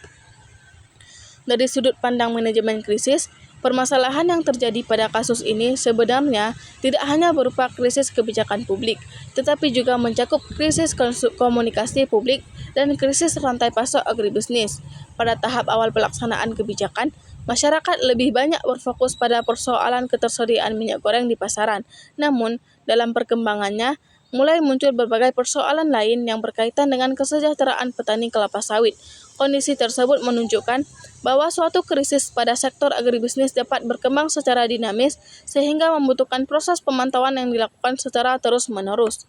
Dari sudut pandang manajemen krisis, permasalahan yang terjadi pada kasus ini sebenarnya tidak hanya berupa krisis kebijakan publik, tetapi juga mencakup krisis komunikasi publik dan krisis rantai pasok agribisnis. Pada tahap awal pelaksanaan kebijakan, masyarakat lebih banyak berfokus pada persoalan ketersediaan minyak goreng di pasaran. Namun, dalam perkembangannya, mulai muncul berbagai persoalan lain yang berkaitan dengan kesejahteraan petani kelapa sawit. Kondisi tersebut menunjukkan bahwa suatu krisis pada sektor agribisnis dapat berkembang secara dinamis sehingga membutuhkan proses pemantauan yang dilakukan secara terus-menerus.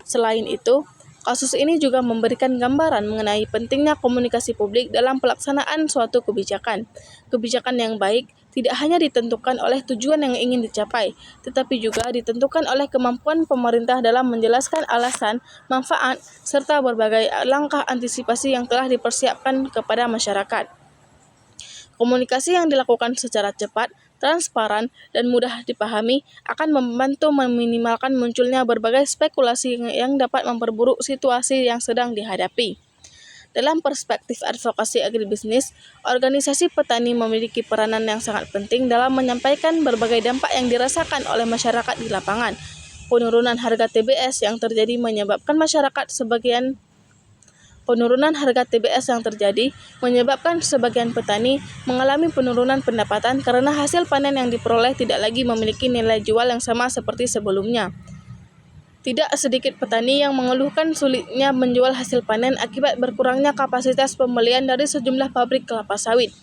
Selain itu, kasus ini juga memberikan gambaran mengenai pentingnya komunikasi publik dalam pelaksanaan suatu kebijakan. Kebijakan yang baik tidak hanya ditentukan oleh tujuan yang ingin dicapai, tetapi juga ditentukan oleh kemampuan pemerintah dalam menjelaskan alasan, manfaat, serta berbagai langkah antisipasi yang telah dipersiapkan kepada masyarakat. Komunikasi yang dilakukan secara cepat, transparan, dan mudah dipahami akan membantu meminimalkan munculnya berbagai spekulasi yang dapat memperburuk situasi yang sedang dihadapi. Dalam perspektif advokasi agribisnis, organisasi petani memiliki peranan yang sangat penting dalam menyampaikan berbagai dampak yang dirasakan oleh masyarakat di lapangan. Penurunan harga TBS yang terjadi menyebabkan sebagian petani mengalami penurunan pendapatan karena hasil panen yang diperoleh tidak lagi memiliki nilai jual yang sama seperti sebelumnya. Tidak sedikit petani yang mengeluhkan sulitnya menjual hasil panen akibat berkurangnya kapasitas pembelian dari sejumlah pabrik kelapa sawit.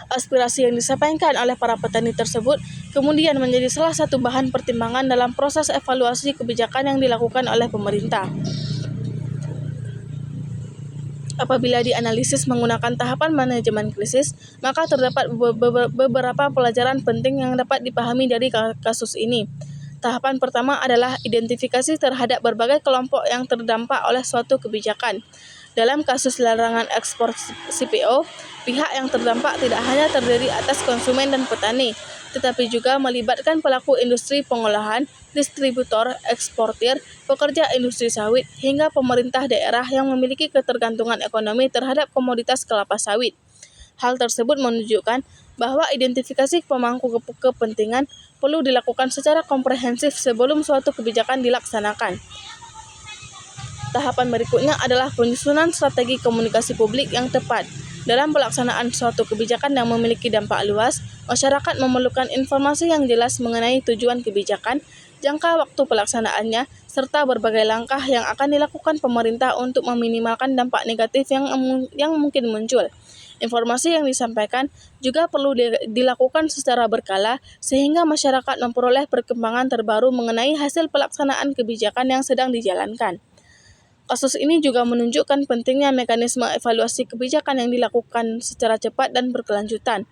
Aspirasi yang disampaikan oleh para petani tersebut kemudian menjadi salah satu bahan pertimbangan dalam proses evaluasi kebijakan yang dilakukan oleh pemerintah. Apabila dianalisis menggunakan tahapan manajemen krisis, maka terdapat beberapa pelajaran penting yang dapat dipahami dari kasus ini. Tahapan pertama adalah identifikasi terhadap berbagai kelompok yang terdampak oleh suatu kebijakan. Dalam kasus larangan ekspor CPO, pihak yang terdampak tidak hanya terdiri atas konsumen dan petani, tetapi juga melibatkan pelaku industri pengolahan, distributor, eksportir, pekerja industri sawit, hingga pemerintah daerah yang memiliki ketergantungan ekonomi terhadap komoditas kelapa sawit. Hal tersebut menunjukkan bahwa identifikasi pemangku kepentingan perlu dilakukan secara komprehensif sebelum suatu kebijakan dilaksanakan. Tahapan berikutnya adalah penyusunan strategi komunikasi publik yang tepat. Dalam pelaksanaan suatu kebijakan yang memiliki dampak luas, masyarakat memerlukan informasi yang jelas mengenai tujuan kebijakan, jangka waktu pelaksanaannya, serta berbagai langkah yang akan dilakukan pemerintah untuk meminimalkan dampak negatif yang mungkin muncul. Informasi yang disampaikan juga perlu dilakukan secara berkala sehingga masyarakat memperoleh perkembangan terbaru mengenai hasil pelaksanaan kebijakan yang sedang dijalankan. Kasus ini juga menunjukkan pentingnya mekanisme evaluasi kebijakan yang dilakukan secara cepat dan berkelanjutan.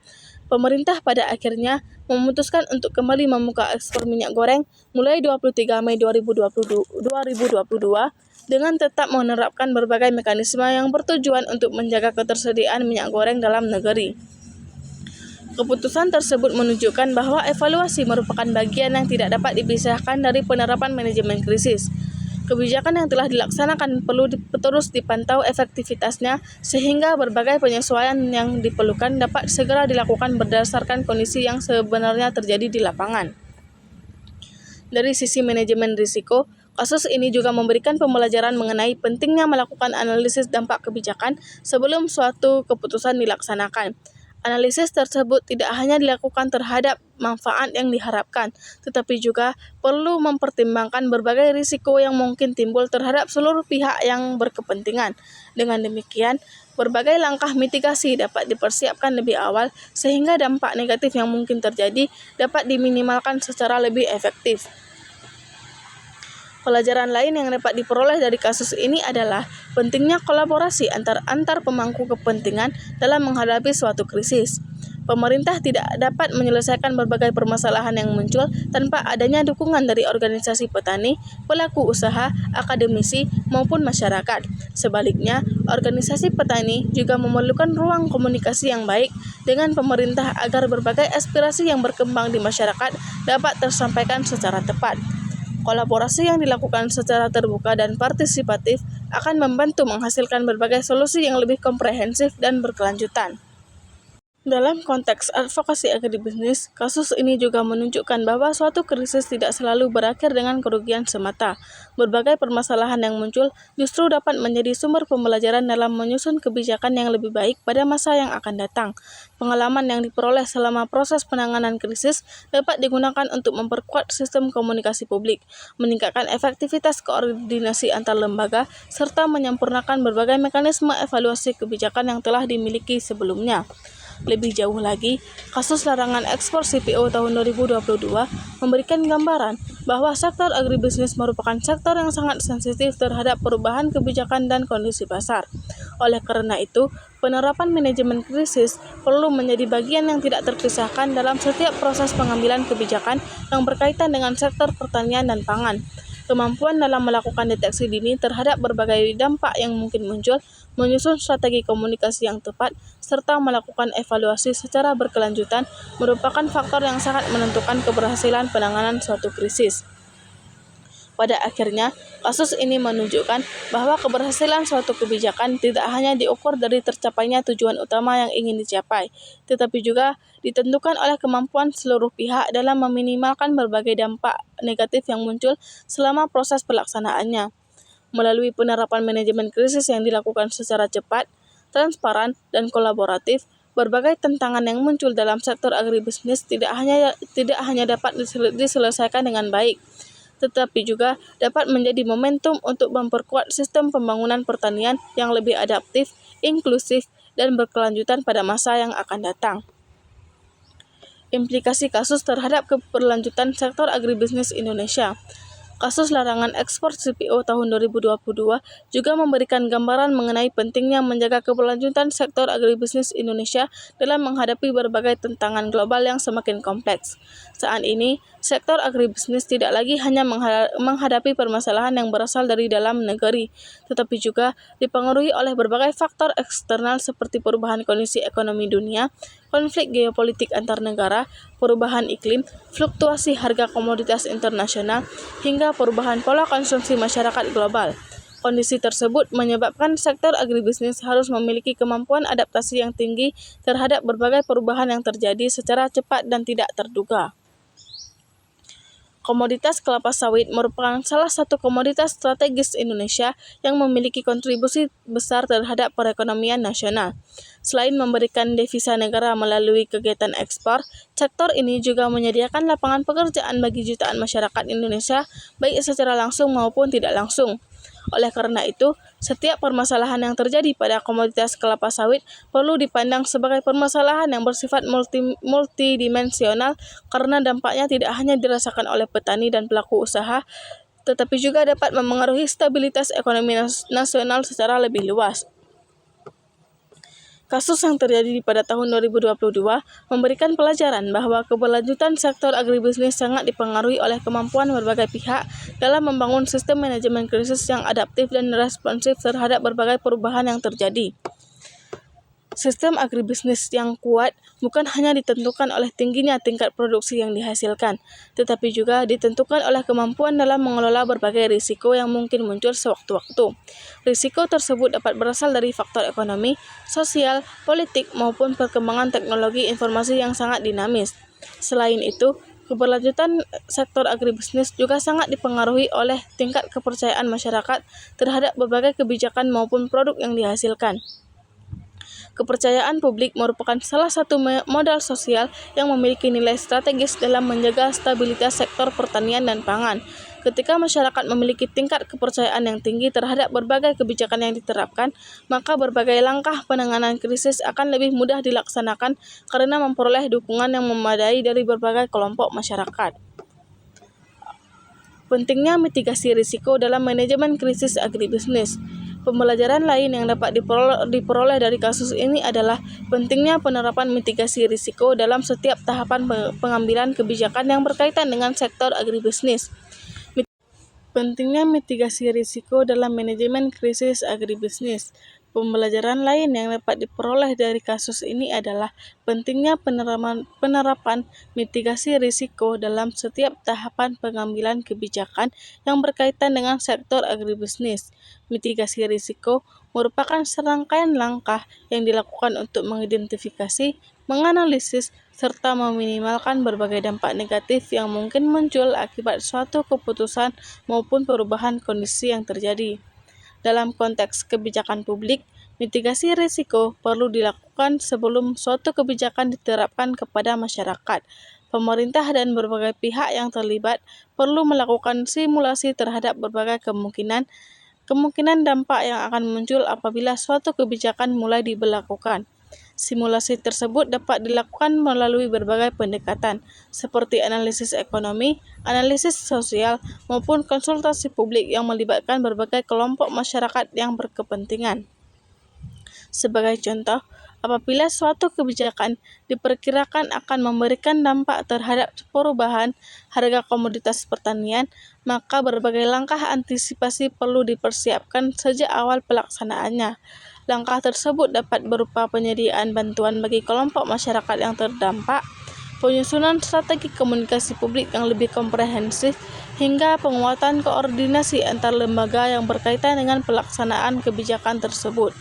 Pemerintah pada akhirnya memutuskan untuk kembali membuka ekspor minyak goreng mulai 23 Mei 2022 dengan tetap menerapkan berbagai mekanisme yang bertujuan untuk menjaga ketersediaan minyak goreng dalam negeri. Keputusan tersebut menunjukkan bahwa evaluasi merupakan bagian yang tidak dapat dipisahkan dari penerapan manajemen krisis. Kebijakan yang telah dilaksanakan perlu terus dipantau efektivitasnya sehingga berbagai penyesuaian yang diperlukan dapat segera dilakukan berdasarkan kondisi yang sebenarnya terjadi di lapangan. Dari sisi manajemen risiko, kasus ini juga memberikan pembelajaran mengenai pentingnya melakukan analisis dampak kebijakan sebelum suatu keputusan dilaksanakan. Analisis tersebut tidak hanya dilakukan terhadap manfaat yang diharapkan, tetapi juga perlu mempertimbangkan berbagai risiko yang mungkin timbul terhadap seluruh pihak yang berkepentingan. Dengan demikian, berbagai langkah mitigasi dapat dipersiapkan lebih awal sehingga dampak negatif yang mungkin terjadi dapat diminimalkan secara lebih efektif. Pelajaran lain yang dapat diperoleh dari kasus ini adalah pentingnya kolaborasi antar pemangku kepentingan dalam menghadapi suatu krisis. Pemerintah tidak dapat menyelesaikan berbagai permasalahan yang muncul tanpa adanya dukungan dari organisasi petani, pelaku usaha, akademisi, maupun masyarakat. Sebaliknya, organisasi petani juga memerlukan ruang komunikasi yang baik dengan pemerintah agar berbagai aspirasi yang berkembang di masyarakat dapat tersampaikan secara tepat. Kolaborasi yang dilakukan secara terbuka dan partisipatif akan membantu menghasilkan berbagai solusi yang lebih komprehensif dan berkelanjutan. Dalam konteks advokasi agribisnis, kasus ini juga menunjukkan bahwa suatu krisis tidak selalu berakhir dengan kerugian semata. Berbagai permasalahan yang muncul justru dapat menjadi sumber pembelajaran dalam menyusun kebijakan yang lebih baik pada masa yang akan datang. Pengalaman yang diperoleh selama proses penanganan krisis dapat digunakan untuk memperkuat sistem komunikasi publik, meningkatkan efektivitas koordinasi antar lembaga, serta menyempurnakan berbagai mekanisme evaluasi kebijakan yang telah dimiliki sebelumnya. Lebih jauh lagi, kasus larangan ekspor CPO tahun 2022 memberikan gambaran bahwa sektor agribisnis merupakan sektor yang sangat sensitif terhadap perubahan kebijakan dan kondisi pasar. Oleh karena itu, penerapan manajemen krisis perlu menjadi bagian yang tidak terpisahkan dalam setiap proses pengambilan kebijakan yang berkaitan dengan sektor pertanian dan pangan. Kemampuan dalam melakukan deteksi dini terhadap berbagai dampak yang mungkin muncul, menyusun strategi komunikasi yang tepat, serta melakukan evaluasi secara berkelanjutan merupakan faktor yang sangat menentukan keberhasilan penanganan suatu krisis. Pada akhirnya, kasus ini menunjukkan bahwa keberhasilan suatu kebijakan tidak hanya diukur dari tercapainya tujuan utama yang ingin dicapai, tetapi juga ditentukan oleh kemampuan seluruh pihak dalam meminimalkan berbagai dampak negatif yang muncul selama proses pelaksanaannya. Melalui penerapan manajemen krisis yang dilakukan secara cepat, transparan, dan kolaboratif, berbagai tantangan yang muncul dalam sektor agribisnis tidak hanya dapat diselesaikan dengan baik, tetapi juga dapat menjadi momentum untuk memperkuat sistem pembangunan pertanian yang lebih adaptif, inklusif, dan berkelanjutan pada masa yang akan datang. Implikasi kasus terhadap keberlanjutan sektor agribisnis Indonesia. Kasus larangan ekspor CPO tahun 2022 juga memberikan gambaran mengenai pentingnya menjaga keberlanjutan sektor agribisnis Indonesia dalam menghadapi berbagai tantangan global yang semakin kompleks. Saat ini, sektor agribisnis tidak lagi hanya menghadapi permasalahan yang berasal dari dalam negeri, tetapi juga dipengaruhi oleh berbagai faktor eksternal seperti perubahan kondisi ekonomi dunia, konflik geopolitik antar negara, perubahan iklim, fluktuasi harga komoditas internasional, hingga perubahan pola konsumsi masyarakat global. Kondisi tersebut menyebabkan sektor agribisnis harus memiliki kemampuan adaptasi yang tinggi terhadap berbagai perubahan yang terjadi secara cepat dan tidak terduga. Komoditas kelapa sawit merupakan salah satu komoditas strategis Indonesia yang memiliki kontribusi besar terhadap perekonomian nasional. Selain memberikan devisa negara melalui kegiatan ekspor, sektor ini juga menyediakan lapangan pekerjaan bagi jutaan masyarakat Indonesia, baik secara langsung maupun tidak langsung. Oleh karena itu, setiap permasalahan yang terjadi pada komoditas kelapa sawit perlu dipandang sebagai permasalahan yang bersifat multidimensional karena dampaknya tidak hanya dirasakan oleh petani dan pelaku usaha, tetapi juga dapat memengaruhi stabilitas ekonomi nasional secara lebih luas. Kasus yang terjadi pada tahun 2022 memberikan pelajaran bahwa keberlanjutan sektor agribisnis sangat dipengaruhi oleh kemampuan berbagai pihak dalam membangun sistem manajemen krisis yang adaptif dan responsif terhadap berbagai perubahan yang terjadi. Sistem agribisnis yang kuat bukan hanya ditentukan oleh tingginya tingkat produksi yang dihasilkan, tetapi juga ditentukan oleh kemampuan dalam mengelola berbagai risiko yang mungkin muncul sewaktu-waktu. Risiko tersebut dapat berasal dari faktor ekonomi, sosial, politik, maupun perkembangan teknologi informasi yang sangat dinamis. Selain itu, keberlanjutan sektor agribisnis juga sangat dipengaruhi oleh tingkat kepercayaan masyarakat terhadap berbagai kebijakan maupun produk yang dihasilkan. Kepercayaan publik merupakan salah satu modal sosial yang memiliki nilai strategis dalam menjaga stabilitas sektor pertanian dan pangan. Ketika masyarakat memiliki tingkat kepercayaan yang tinggi terhadap berbagai kebijakan yang diterapkan, maka berbagai langkah penanganan krisis akan lebih mudah dilaksanakan karena memperoleh dukungan yang memadai dari berbagai kelompok masyarakat. Pentingnya mitigasi risiko dalam manajemen krisis agribisnis. Pembelajaran lain yang dapat diperoleh dari kasus ini adalah pentingnya penerapan mitigasi risiko dalam setiap tahapan pengambilan kebijakan yang berkaitan dengan sektor agribisnis. Pentingnya mitigasi risiko dalam manajemen krisis agribisnis. Pembelajaran lain yang dapat diperoleh dari kasus ini adalah pentingnya penerapan mitigasi risiko dalam setiap tahapan pengambilan kebijakan yang berkaitan dengan sektor agribisnis. Mitigasi risiko merupakan serangkaian langkah yang dilakukan untuk mengidentifikasi, menganalisis, serta meminimalkan berbagai dampak negatif yang mungkin muncul akibat suatu keputusan maupun perubahan kondisi yang terjadi. Dalam konteks kebijakan publik, mitigasi risiko perlu dilakukan sebelum suatu kebijakan diterapkan kepada masyarakat. Pemerintah dan berbagai pihak yang terlibat perlu melakukan simulasi terhadap berbagai kemungkinan dampak yang akan muncul apabila suatu kebijakan mulai diberlakukan. Simulasi tersebut dapat dilakukan melalui berbagai pendekatan, seperti analisis ekonomi, analisis sosial, maupun konsultasi publik yang melibatkan berbagai kelompok masyarakat yang berkepentingan. Sebagai contoh, apabila suatu kebijakan diperkirakan akan memberikan dampak terhadap perubahan harga komoditas pertanian, maka berbagai langkah antisipasi perlu dipersiapkan sejak awal pelaksanaannya. Langkah tersebut dapat berupa penyediaan bantuan bagi kelompok masyarakat yang terdampak, penyusunan strategi komunikasi publik yang lebih komprehensif, hingga penguatan koordinasi antar lembaga yang berkaitan dengan pelaksanaan kebijakan tersebut.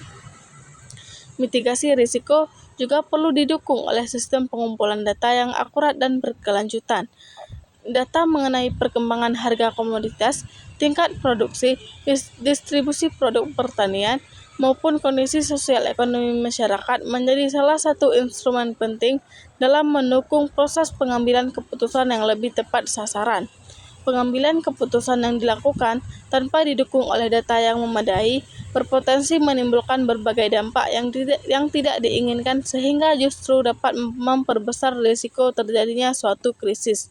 Mitigasi risiko juga perlu didukung oleh sistem pengumpulan data yang akurat dan berkelanjutan. Data mengenai perkembangan harga komoditas, tingkat produksi, distribusi produk pertanian, maupun kondisi sosial ekonomi masyarakat menjadi salah satu instrumen penting dalam mendukung proses pengambilan keputusan yang lebih tepat sasaran. pengambilan keputusan yang dilakukan tanpa didukung oleh data yang memadai berpotensi menimbulkan berbagai dampak yang tidak diinginkan sehingga justru dapat memperbesar risiko terjadinya suatu krisis.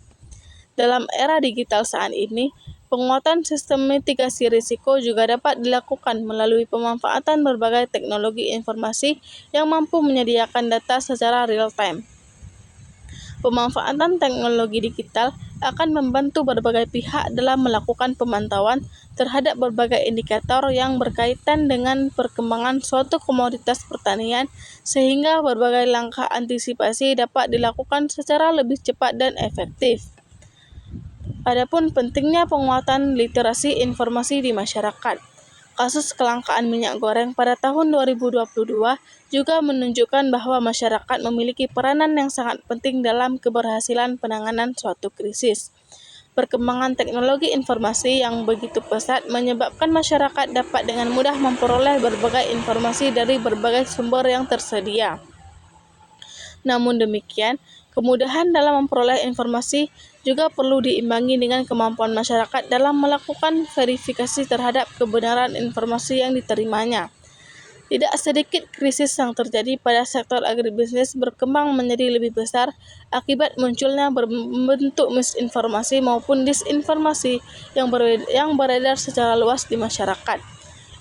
Dalam era digital saat ini, penguatan sistem mitigasi risiko juga dapat dilakukan melalui pemanfaatan berbagai teknologi informasi yang mampu menyediakan data secara real-time. Pemanfaatan teknologi digital akan membantu berbagai pihak dalam melakukan pemantauan terhadap berbagai indikator yang berkaitan dengan perkembangan suatu komoditas pertanian, sehingga berbagai langkah antisipasi dapat dilakukan secara lebih cepat dan efektif. Adapun pentingnya penguatan literasi informasi di masyarakat. Kasus kelangkaan minyak goreng pada tahun 2022 juga menunjukkan bahwa masyarakat memiliki peranan yang sangat penting dalam keberhasilan penanganan suatu krisis. Perkembangan teknologi informasi yang begitu pesat menyebabkan masyarakat dapat dengan mudah memperoleh berbagai informasi dari berbagai sumber yang tersedia. Namun demikian, kemudahan dalam memperoleh informasi juga perlu diimbangi dengan kemampuan masyarakat dalam melakukan verifikasi terhadap kebenaran informasi yang diterimanya. Tidak sedikit krisis yang terjadi pada sektor agribisnis berkembang menjadi lebih besar akibat munculnya bentuk misinformasi maupun disinformasi yang beredar secara luas di masyarakat.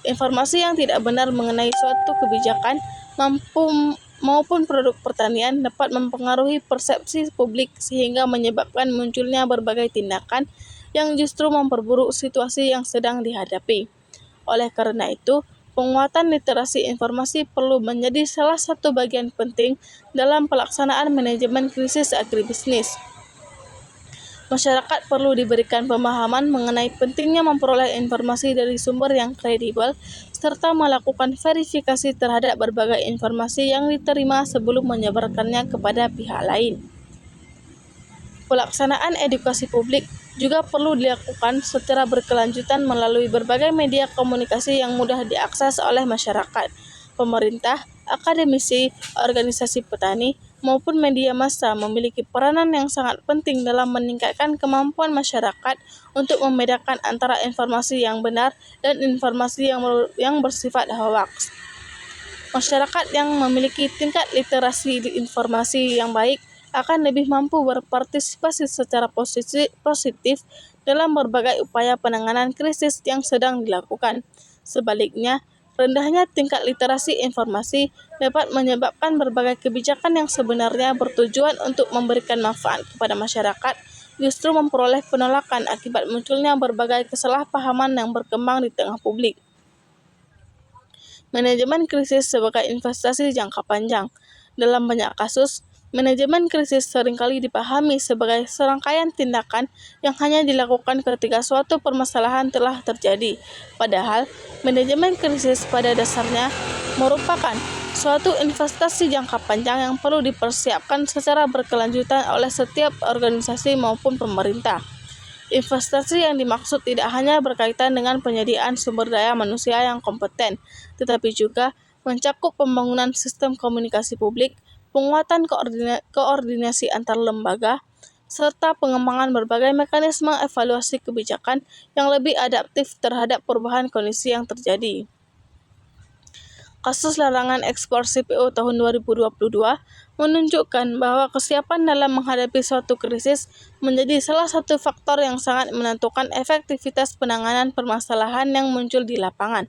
Informasi yang tidak benar mengenai suatu kebijakan maupun produk pertanian dapat mempengaruhi persepsi publik sehingga menyebabkan munculnya berbagai tindakan yang justru memperburuk situasi yang sedang dihadapi. Oleh karena itu, penguatan literasi informasi perlu menjadi salah satu bagian penting dalam pelaksanaan manajemen krisis agribisnis. Masyarakat perlu diberikan pemahaman mengenai pentingnya memperoleh informasi dari sumber yang kredibel, serta melakukan verifikasi terhadap berbagai informasi yang diterima sebelum menyebarkannya kepada pihak lain. Pelaksanaan edukasi publik juga perlu dilakukan secara berkelanjutan melalui berbagai media komunikasi yang mudah diakses oleh masyarakat, pemerintah, akademisi, organisasi petani, maupun media massa memiliki peranan yang sangat penting dalam meningkatkan kemampuan masyarakat untuk membedakan antara informasi yang benar dan informasi yang bersifat hoaks. Masyarakat yang memiliki tingkat literasi informasi yang baik akan lebih mampu berpartisipasi secara positif dalam berbagai upaya penanganan krisis yang sedang dilakukan. Sebaliknya, rendahnya tingkat literasi informasi dapat menyebabkan berbagai kebijakan yang sebenarnya bertujuan untuk memberikan manfaat kepada masyarakat justru memperoleh penolakan akibat munculnya berbagai kesalahpahaman yang berkembang di tengah publik. Manajemen krisis sebagai investasi jangka panjang. Dalam banyak kasus, manajemen krisis seringkali dipahami sebagai serangkaian tindakan yang hanya dilakukan ketika suatu permasalahan telah terjadi. Padahal, manajemen krisis pada dasarnya merupakan suatu investasi jangka panjang yang perlu dipersiapkan secara berkelanjutan oleh setiap organisasi maupun pemerintah. Investasi yang dimaksud tidak hanya berkaitan dengan penyediaan sumber daya manusia yang kompeten, tetapi juga mencakup pembangunan sistem komunikasi publik, penguatan koordinasi antar lembaga, serta pengembangan berbagai mekanisme evaluasi kebijakan yang lebih adaptif terhadap perubahan kondisi yang terjadi. Kasus larangan ekspor CPO tahun 2022 menunjukkan bahwa kesiapan dalam menghadapi suatu krisis menjadi salah satu faktor yang sangat menentukan efektivitas penanganan permasalahan yang muncul di lapangan.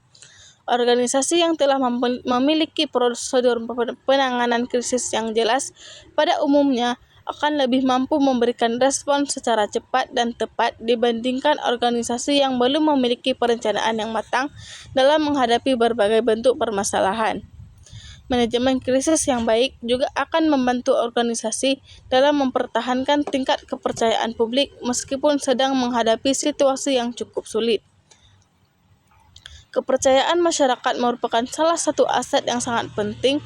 Organisasi yang telah memiliki prosedur penanganan krisis yang jelas pada umumnya akan lebih mampu memberikan respon secara cepat dan tepat dibandingkan organisasi yang belum memiliki perencanaan yang matang dalam menghadapi berbagai bentuk permasalahan. Manajemen krisis yang baik juga akan membantu organisasi dalam mempertahankan tingkat kepercayaan publik meskipun sedang menghadapi situasi yang cukup sulit. Kepercayaan masyarakat merupakan salah satu aset yang sangat penting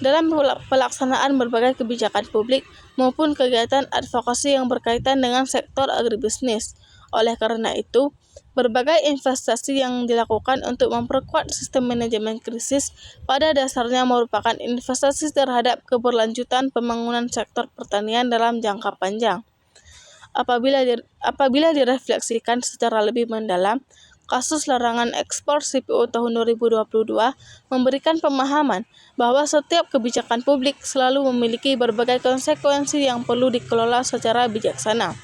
dalam pelaksanaan berbagai kebijakan publik maupun kegiatan advokasi yang berkaitan dengan sektor agribisnis. Oleh karena itu, berbagai investasi yang dilakukan untuk memperkuat sistem manajemen krisis pada dasarnya merupakan investasi terhadap keberlanjutan pembangunan sektor pertanian dalam jangka panjang. Apabila direfleksikan secara lebih mendalam, kasus larangan ekspor CPO tahun 2022 memberikan pemahaman bahwa setiap kebijakan publik selalu memiliki berbagai konsekuensi yang perlu dikelola secara bijaksana.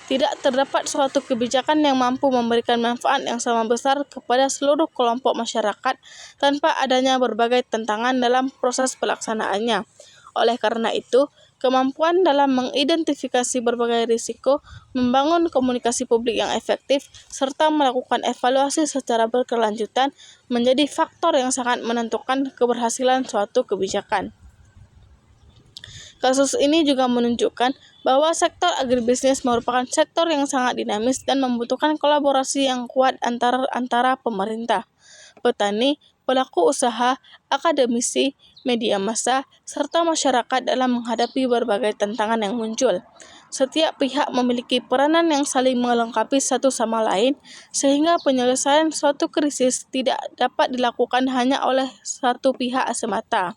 Tidak terdapat suatu kebijakan yang mampu memberikan manfaat yang sama besar kepada seluruh kelompok masyarakat tanpa adanya berbagai tantangan dalam proses pelaksanaannya. Oleh karena itu, kemampuan dalam mengidentifikasi berbagai risiko, membangun komunikasi publik yang efektif, serta melakukan evaluasi secara berkelanjutan menjadi faktor yang sangat menentukan keberhasilan suatu kebijakan. Kasus ini juga menunjukkan bahwa sektor agribisnis merupakan sektor yang sangat dinamis dan membutuhkan kolaborasi yang kuat antara pemerintah, petani, pelaku usaha, akademisi, media massa, serta masyarakat dalam menghadapi berbagai tantangan yang muncul. Setiap pihak memiliki peranan yang saling melengkapi satu sama lain, sehingga penyelesaian suatu krisis tidak dapat dilakukan hanya oleh satu pihak semata.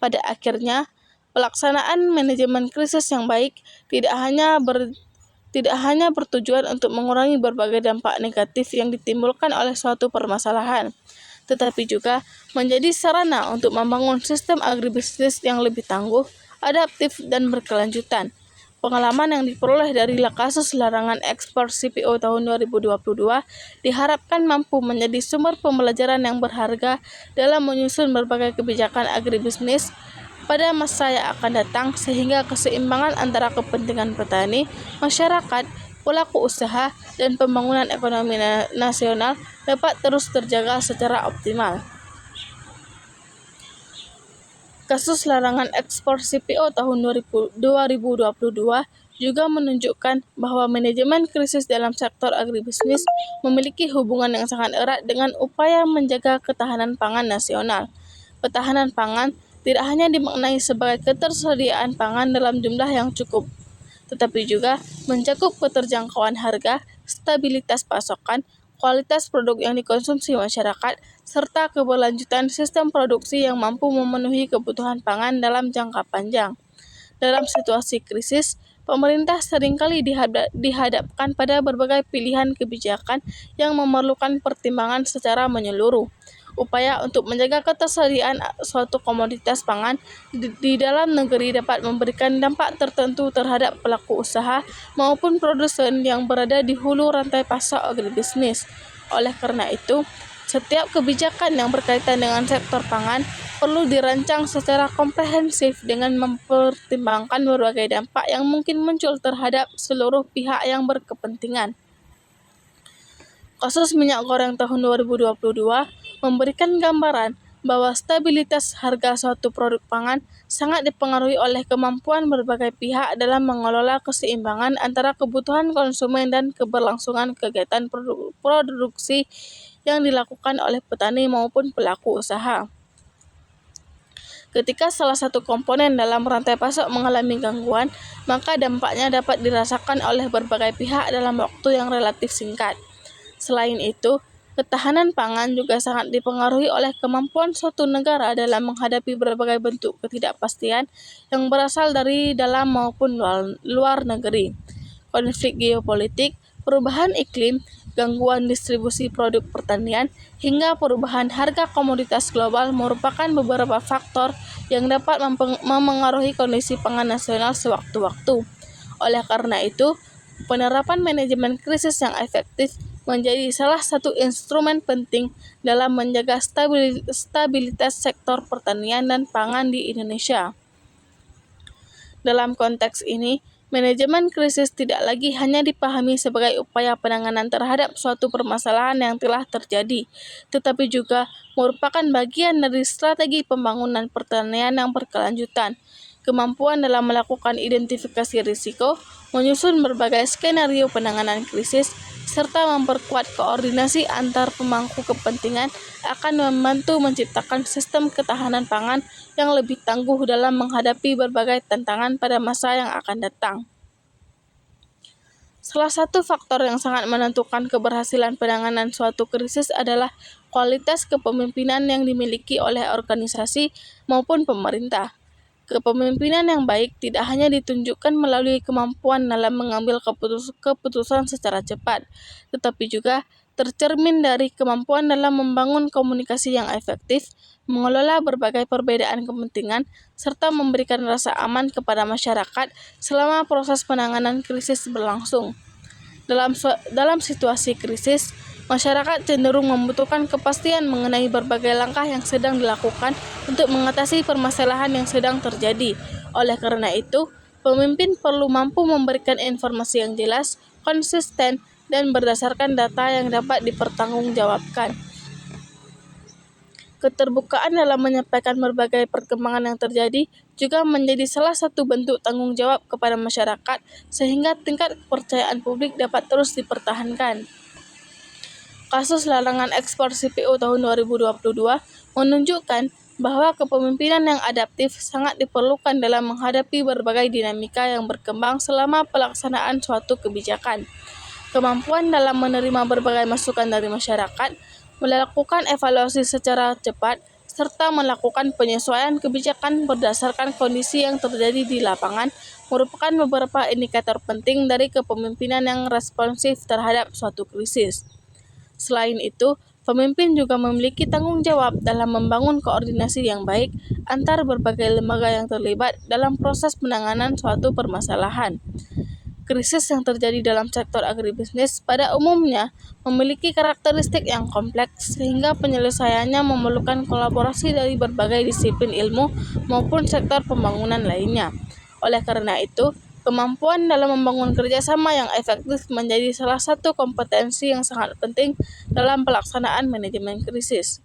Pada akhirnya, pelaksanaan manajemen krisis yang baik tidak hanya bertujuan untuk mengurangi berbagai dampak negatif yang ditimbulkan oleh suatu permasalahan, tetapi juga menjadi sarana untuk membangun sistem agribisnis yang lebih tangguh, adaptif, dan berkelanjutan. Pengalaman yang diperoleh dari kasus larangan ekspor CPO tahun 2022 diharapkan mampu menjadi sumber pembelajaran yang berharga dalam menyusun berbagai kebijakan agribisnis pada masa yang akan datang, sehingga keseimbangan antara kepentingan petani, masyarakat, pelaku usaha, dan pembangunan ekonomi nasional dapat terus terjaga secara optimal. Kasus larangan ekspor CPO tahun 2022 juga menunjukkan bahwa manajemen krisis dalam sektor agribisnis memiliki hubungan yang sangat erat dengan upaya menjaga ketahanan pangan nasional. Ketahanan pangan tidak hanya dimaknai sebagai ketersediaan pangan dalam jumlah yang cukup, tetapi juga mencakup keterjangkauan harga, stabilitas pasokan, kualitas produk yang dikonsumsi masyarakat, serta keberlanjutan sistem produksi yang mampu memenuhi kebutuhan pangan dalam jangka panjang. Dalam situasi krisis, pemerintah seringkali dihadapkan pada berbagai pilihan kebijakan yang memerlukan pertimbangan secara menyeluruh. Upaya untuk menjaga ketersediaan suatu komoditas pangan di dalam negeri dapat memberikan dampak tertentu terhadap pelaku usaha maupun produsen yang berada di hulu rantai pasok agribisnis. Oleh karena itu, setiap kebijakan yang berkaitan dengan sektor pangan perlu dirancang secara komprehensif dengan mempertimbangkan berbagai dampak yang mungkin muncul terhadap seluruh pihak yang berkepentingan. Kasus minyak goreng tahun 2022 memberikan gambaran bahwa stabilitas harga suatu produk pangan sangat dipengaruhi oleh kemampuan berbagai pihak dalam mengelola keseimbangan antara kebutuhan konsumen dan keberlangsungan kegiatan produksi yang dilakukan oleh petani maupun pelaku usaha. Ketika salah satu komponen dalam rantai pasok mengalami gangguan, maka dampaknya dapat dirasakan oleh berbagai pihak dalam waktu yang relatif singkat. Selain itu, ketahanan pangan juga sangat dipengaruhi oleh kemampuan suatu negara dalam menghadapi berbagai bentuk ketidakpastian yang berasal dari dalam maupun luar negeri. Konflik geopolitik, perubahan iklim, gangguan distribusi produk pertanian, hingga perubahan harga komoditas global merupakan beberapa faktor yang dapat memengaruhi kondisi pangan nasional sewaktu-waktu. Oleh karena itu, penerapan manajemen krisis yang efektif menjadi salah satu instrumen penting dalam menjaga stabilitas sektor pertanian dan pangan di Indonesia. Dalam konteks ini, manajemen krisis tidak lagi hanya dipahami sebagai upaya penanganan terhadap suatu permasalahan yang telah terjadi, tetapi juga merupakan bagian dari strategi pembangunan pertanian yang berkelanjutan. Kemampuan dalam melakukan identifikasi risiko, menyusun berbagai skenario penanganan krisis, serta memperkuat koordinasi antar pemangku kepentingan akan membantu menciptakan sistem ketahanan pangan yang lebih tangguh dalam menghadapi berbagai tantangan pada masa yang akan datang. Salah satu faktor yang sangat menentukan keberhasilan penanganan suatu krisis adalah kualitas kepemimpinan yang dimiliki oleh organisasi maupun pemerintah. Kepemimpinan yang baik tidak hanya ditunjukkan melalui kemampuan dalam mengambil keputusan secara cepat, tetapi juga tercermin dari kemampuan dalam membangun komunikasi yang efektif, mengelola berbagai perbedaan kepentingan, serta memberikan rasa aman kepada masyarakat selama proses penanganan krisis berlangsung. Dalam situasi krisis, masyarakat cenderung membutuhkan kepastian mengenai berbagai langkah yang sedang dilakukan untuk mengatasi permasalahan yang sedang terjadi. Oleh karena itu, pemimpin perlu mampu memberikan informasi yang jelas, konsisten, dan berdasarkan data yang dapat dipertanggungjawabkan. Keterbukaan dalam menyampaikan berbagai perkembangan yang terjadi juga menjadi salah satu bentuk tanggung jawab kepada masyarakat sehingga tingkat kepercayaan publik dapat terus dipertahankan. Kasus larangan ekspor CPO tahun 2022 menunjukkan bahwa kepemimpinan yang adaptif sangat diperlukan dalam menghadapi berbagai dinamika yang berkembang selama pelaksanaan suatu kebijakan. Kemampuan dalam menerima berbagai masukan dari masyarakat, melakukan evaluasi secara cepat, serta melakukan penyesuaian kebijakan berdasarkan kondisi yang terjadi di lapangan merupakan beberapa indikator penting dari kepemimpinan yang responsif terhadap suatu krisis. Selain itu, pemimpin juga memiliki tanggung jawab dalam membangun koordinasi yang baik antar berbagai lembaga yang terlibat dalam proses penanganan suatu permasalahan. Krisis yang terjadi dalam sektor agribisnis pada umumnya memiliki karakteristik yang kompleks sehingga penyelesaiannya memerlukan kolaborasi dari berbagai disiplin ilmu maupun sektor pembangunan lainnya. Oleh karena itu, kemampuan dalam membangun kerjasama yang efektif menjadi salah satu kompetensi yang sangat penting dalam pelaksanaan manajemen krisis.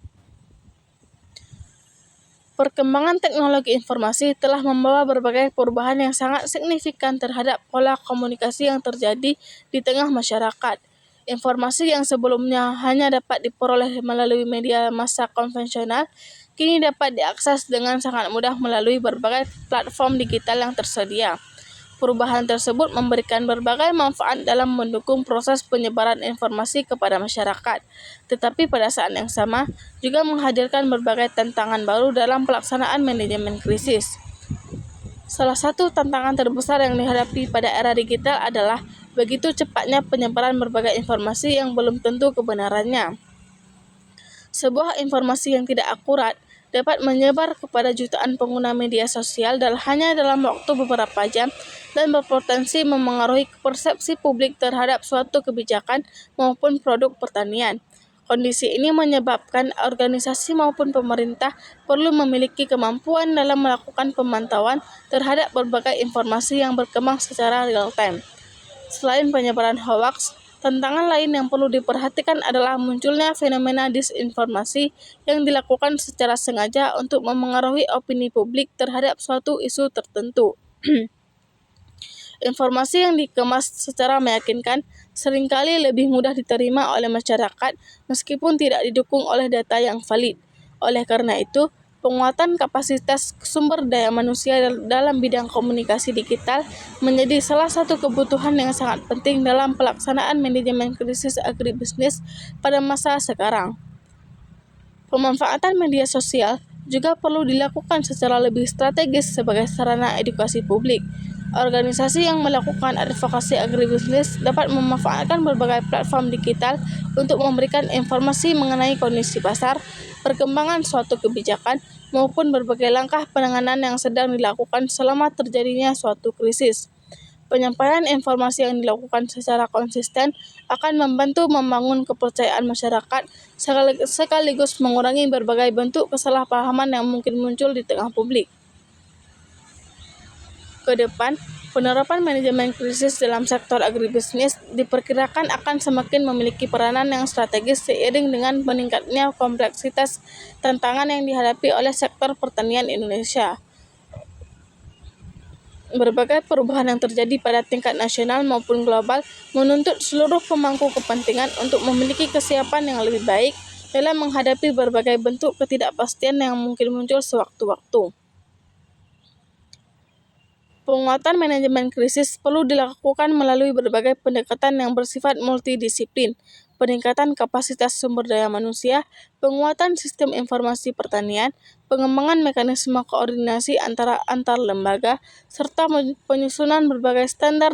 Perkembangan teknologi informasi telah membawa berbagai perubahan yang sangat signifikan terhadap pola komunikasi yang terjadi di tengah masyarakat. Informasi yang sebelumnya hanya dapat diperoleh melalui media massa konvensional, kini dapat diakses dengan sangat mudah melalui berbagai platform digital yang tersedia. Perubahan tersebut memberikan berbagai manfaat dalam mendukung proses penyebaran informasi kepada masyarakat, tetapi pada saat yang sama juga menghadirkan berbagai tantangan baru dalam pelaksanaan manajemen krisis. Salah satu tantangan terbesar yang dihadapi pada era digital adalah begitu cepatnya penyebaran berbagai informasi yang belum tentu kebenarannya. Sebuah informasi yang tidak akurat dapat menyebar kepada jutaan pengguna media sosial hanya dalam waktu beberapa jam dan berpotensi memengaruhi persepsi publik terhadap suatu kebijakan maupun produk pertanian. Kondisi ini menyebabkan organisasi maupun pemerintah perlu memiliki kemampuan dalam melakukan pemantauan terhadap berbagai informasi yang berkembang secara real-time. Selain penyebaran hoaks, tantangan lain yang perlu diperhatikan adalah munculnya fenomena disinformasi yang dilakukan secara sengaja untuk memengaruhi opini publik terhadap suatu isu tertentu. Informasi yang dikemas secara meyakinkan seringkali lebih mudah diterima oleh masyarakat meskipun tidak didukung oleh data yang valid. Oleh karena itu, penguatan kapasitas sumber daya manusia dalam bidang komunikasi digital menjadi salah satu kebutuhan yang sangat penting dalam pelaksanaan manajemen krisis agribisnis pada masa sekarang. Pemanfaatan media sosial juga perlu dilakukan secara lebih strategis sebagai sarana edukasi publik. Organisasi yang melakukan advokasi agribisnis dapat memanfaatkan berbagai platform digital untuk memberikan informasi mengenai kondisi pasar, perkembangan suatu kebijakan, maupun berbagai langkah penanganan yang sedang dilakukan selama terjadinya suatu krisis. Penyampaian informasi yang dilakukan secara konsisten akan membantu membangun kepercayaan masyarakat sekaligus mengurangi berbagai bentuk kesalahpahaman yang mungkin muncul di tengah publik. Ke depan, penerapan manajemen krisis dalam sektor agribisnis diperkirakan akan semakin memiliki peranan yang strategis seiring dengan meningkatnya kompleksitas tantangan yang dihadapi oleh sektor pertanian Indonesia. Berbagai perubahan yang terjadi pada tingkat nasional maupun global menuntut seluruh pemangku kepentingan untuk memiliki kesiapan yang lebih baik dalam menghadapi berbagai bentuk ketidakpastian yang mungkin muncul sewaktu-waktu. Penguatan manajemen krisis perlu dilakukan melalui berbagai pendekatan yang bersifat multidisiplin. peningkatan kapasitas sumber daya manusia, penguatan sistem informasi pertanian, pengembangan mekanisme koordinasi antara antar lembaga, serta penyusunan berbagai standar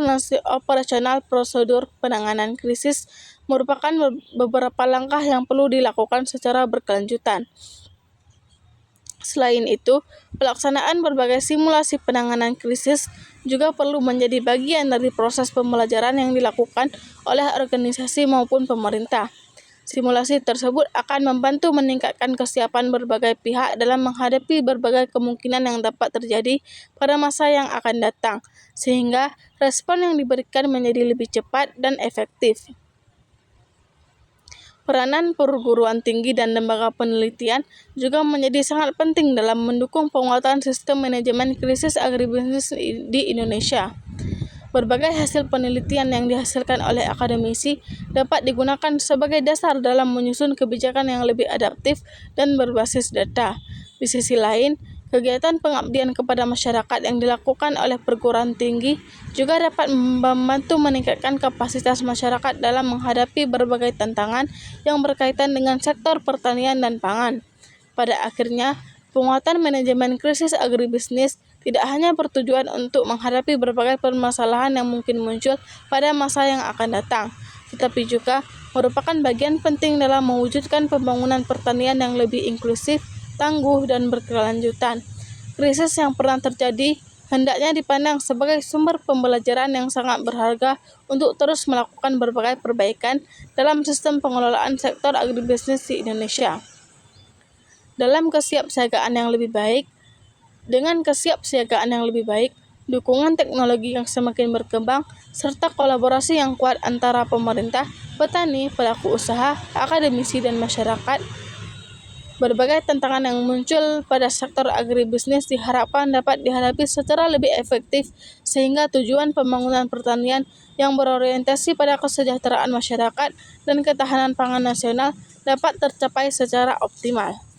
operasional prosedur penanganan krisis merupakan beberapa langkah yang perlu dilakukan secara berkelanjutan. Selain itu, pelaksanaan berbagai simulasi penanganan krisis juga perlu menjadi bagian dari proses pembelajaran yang dilakukan oleh organisasi maupun pemerintah. Simulasi tersebut akan membantu meningkatkan kesiapan berbagai pihak dalam menghadapi berbagai kemungkinan yang dapat terjadi pada masa yang akan datang, sehingga respon yang diberikan menjadi lebih cepat dan efektif. Peranan perguruan tinggi dan lembaga penelitian juga menjadi sangat penting dalam mendukung penguatan sistem manajemen krisis agribisnis di Indonesia. Berbagai hasil penelitian yang dihasilkan oleh akademisi dapat digunakan sebagai dasar dalam menyusun kebijakan yang lebih adaptif dan berbasis data. Di sisi lain, kegiatan pengabdian kepada masyarakat yang dilakukan oleh perguruan tinggi juga dapat membantu meningkatkan kapasitas masyarakat dalam menghadapi berbagai tantangan yang berkaitan dengan sektor pertanian dan pangan. Pada akhirnya, penguatan manajemen krisis agribisnis tidak hanya bertujuan untuk menghadapi berbagai permasalahan yang mungkin muncul pada masa yang akan datang, tetapi juga merupakan bagian penting dalam mewujudkan pembangunan pertanian yang lebih inklusif, tangguh, dan berkelanjutan. Krisis yang pernah terjadi hendaknya dipandang sebagai sumber pembelajaran yang sangat berharga untuk terus melakukan berbagai perbaikan dalam sistem pengelolaan sektor agribisnis di Indonesia. Dengan kesiapsiagaan yang lebih baik, dukungan teknologi yang semakin berkembang, serta kolaborasi yang kuat antara pemerintah, petani, pelaku usaha, akademisi, dan masyarakat, berbagai tantangan yang muncul pada sektor agribisnis diharapkan dapat dihadapi secara lebih efektif sehingga tujuan pembangunan pertanian yang berorientasi pada kesejahteraan masyarakat dan ketahanan pangan nasional dapat tercapai secara optimal.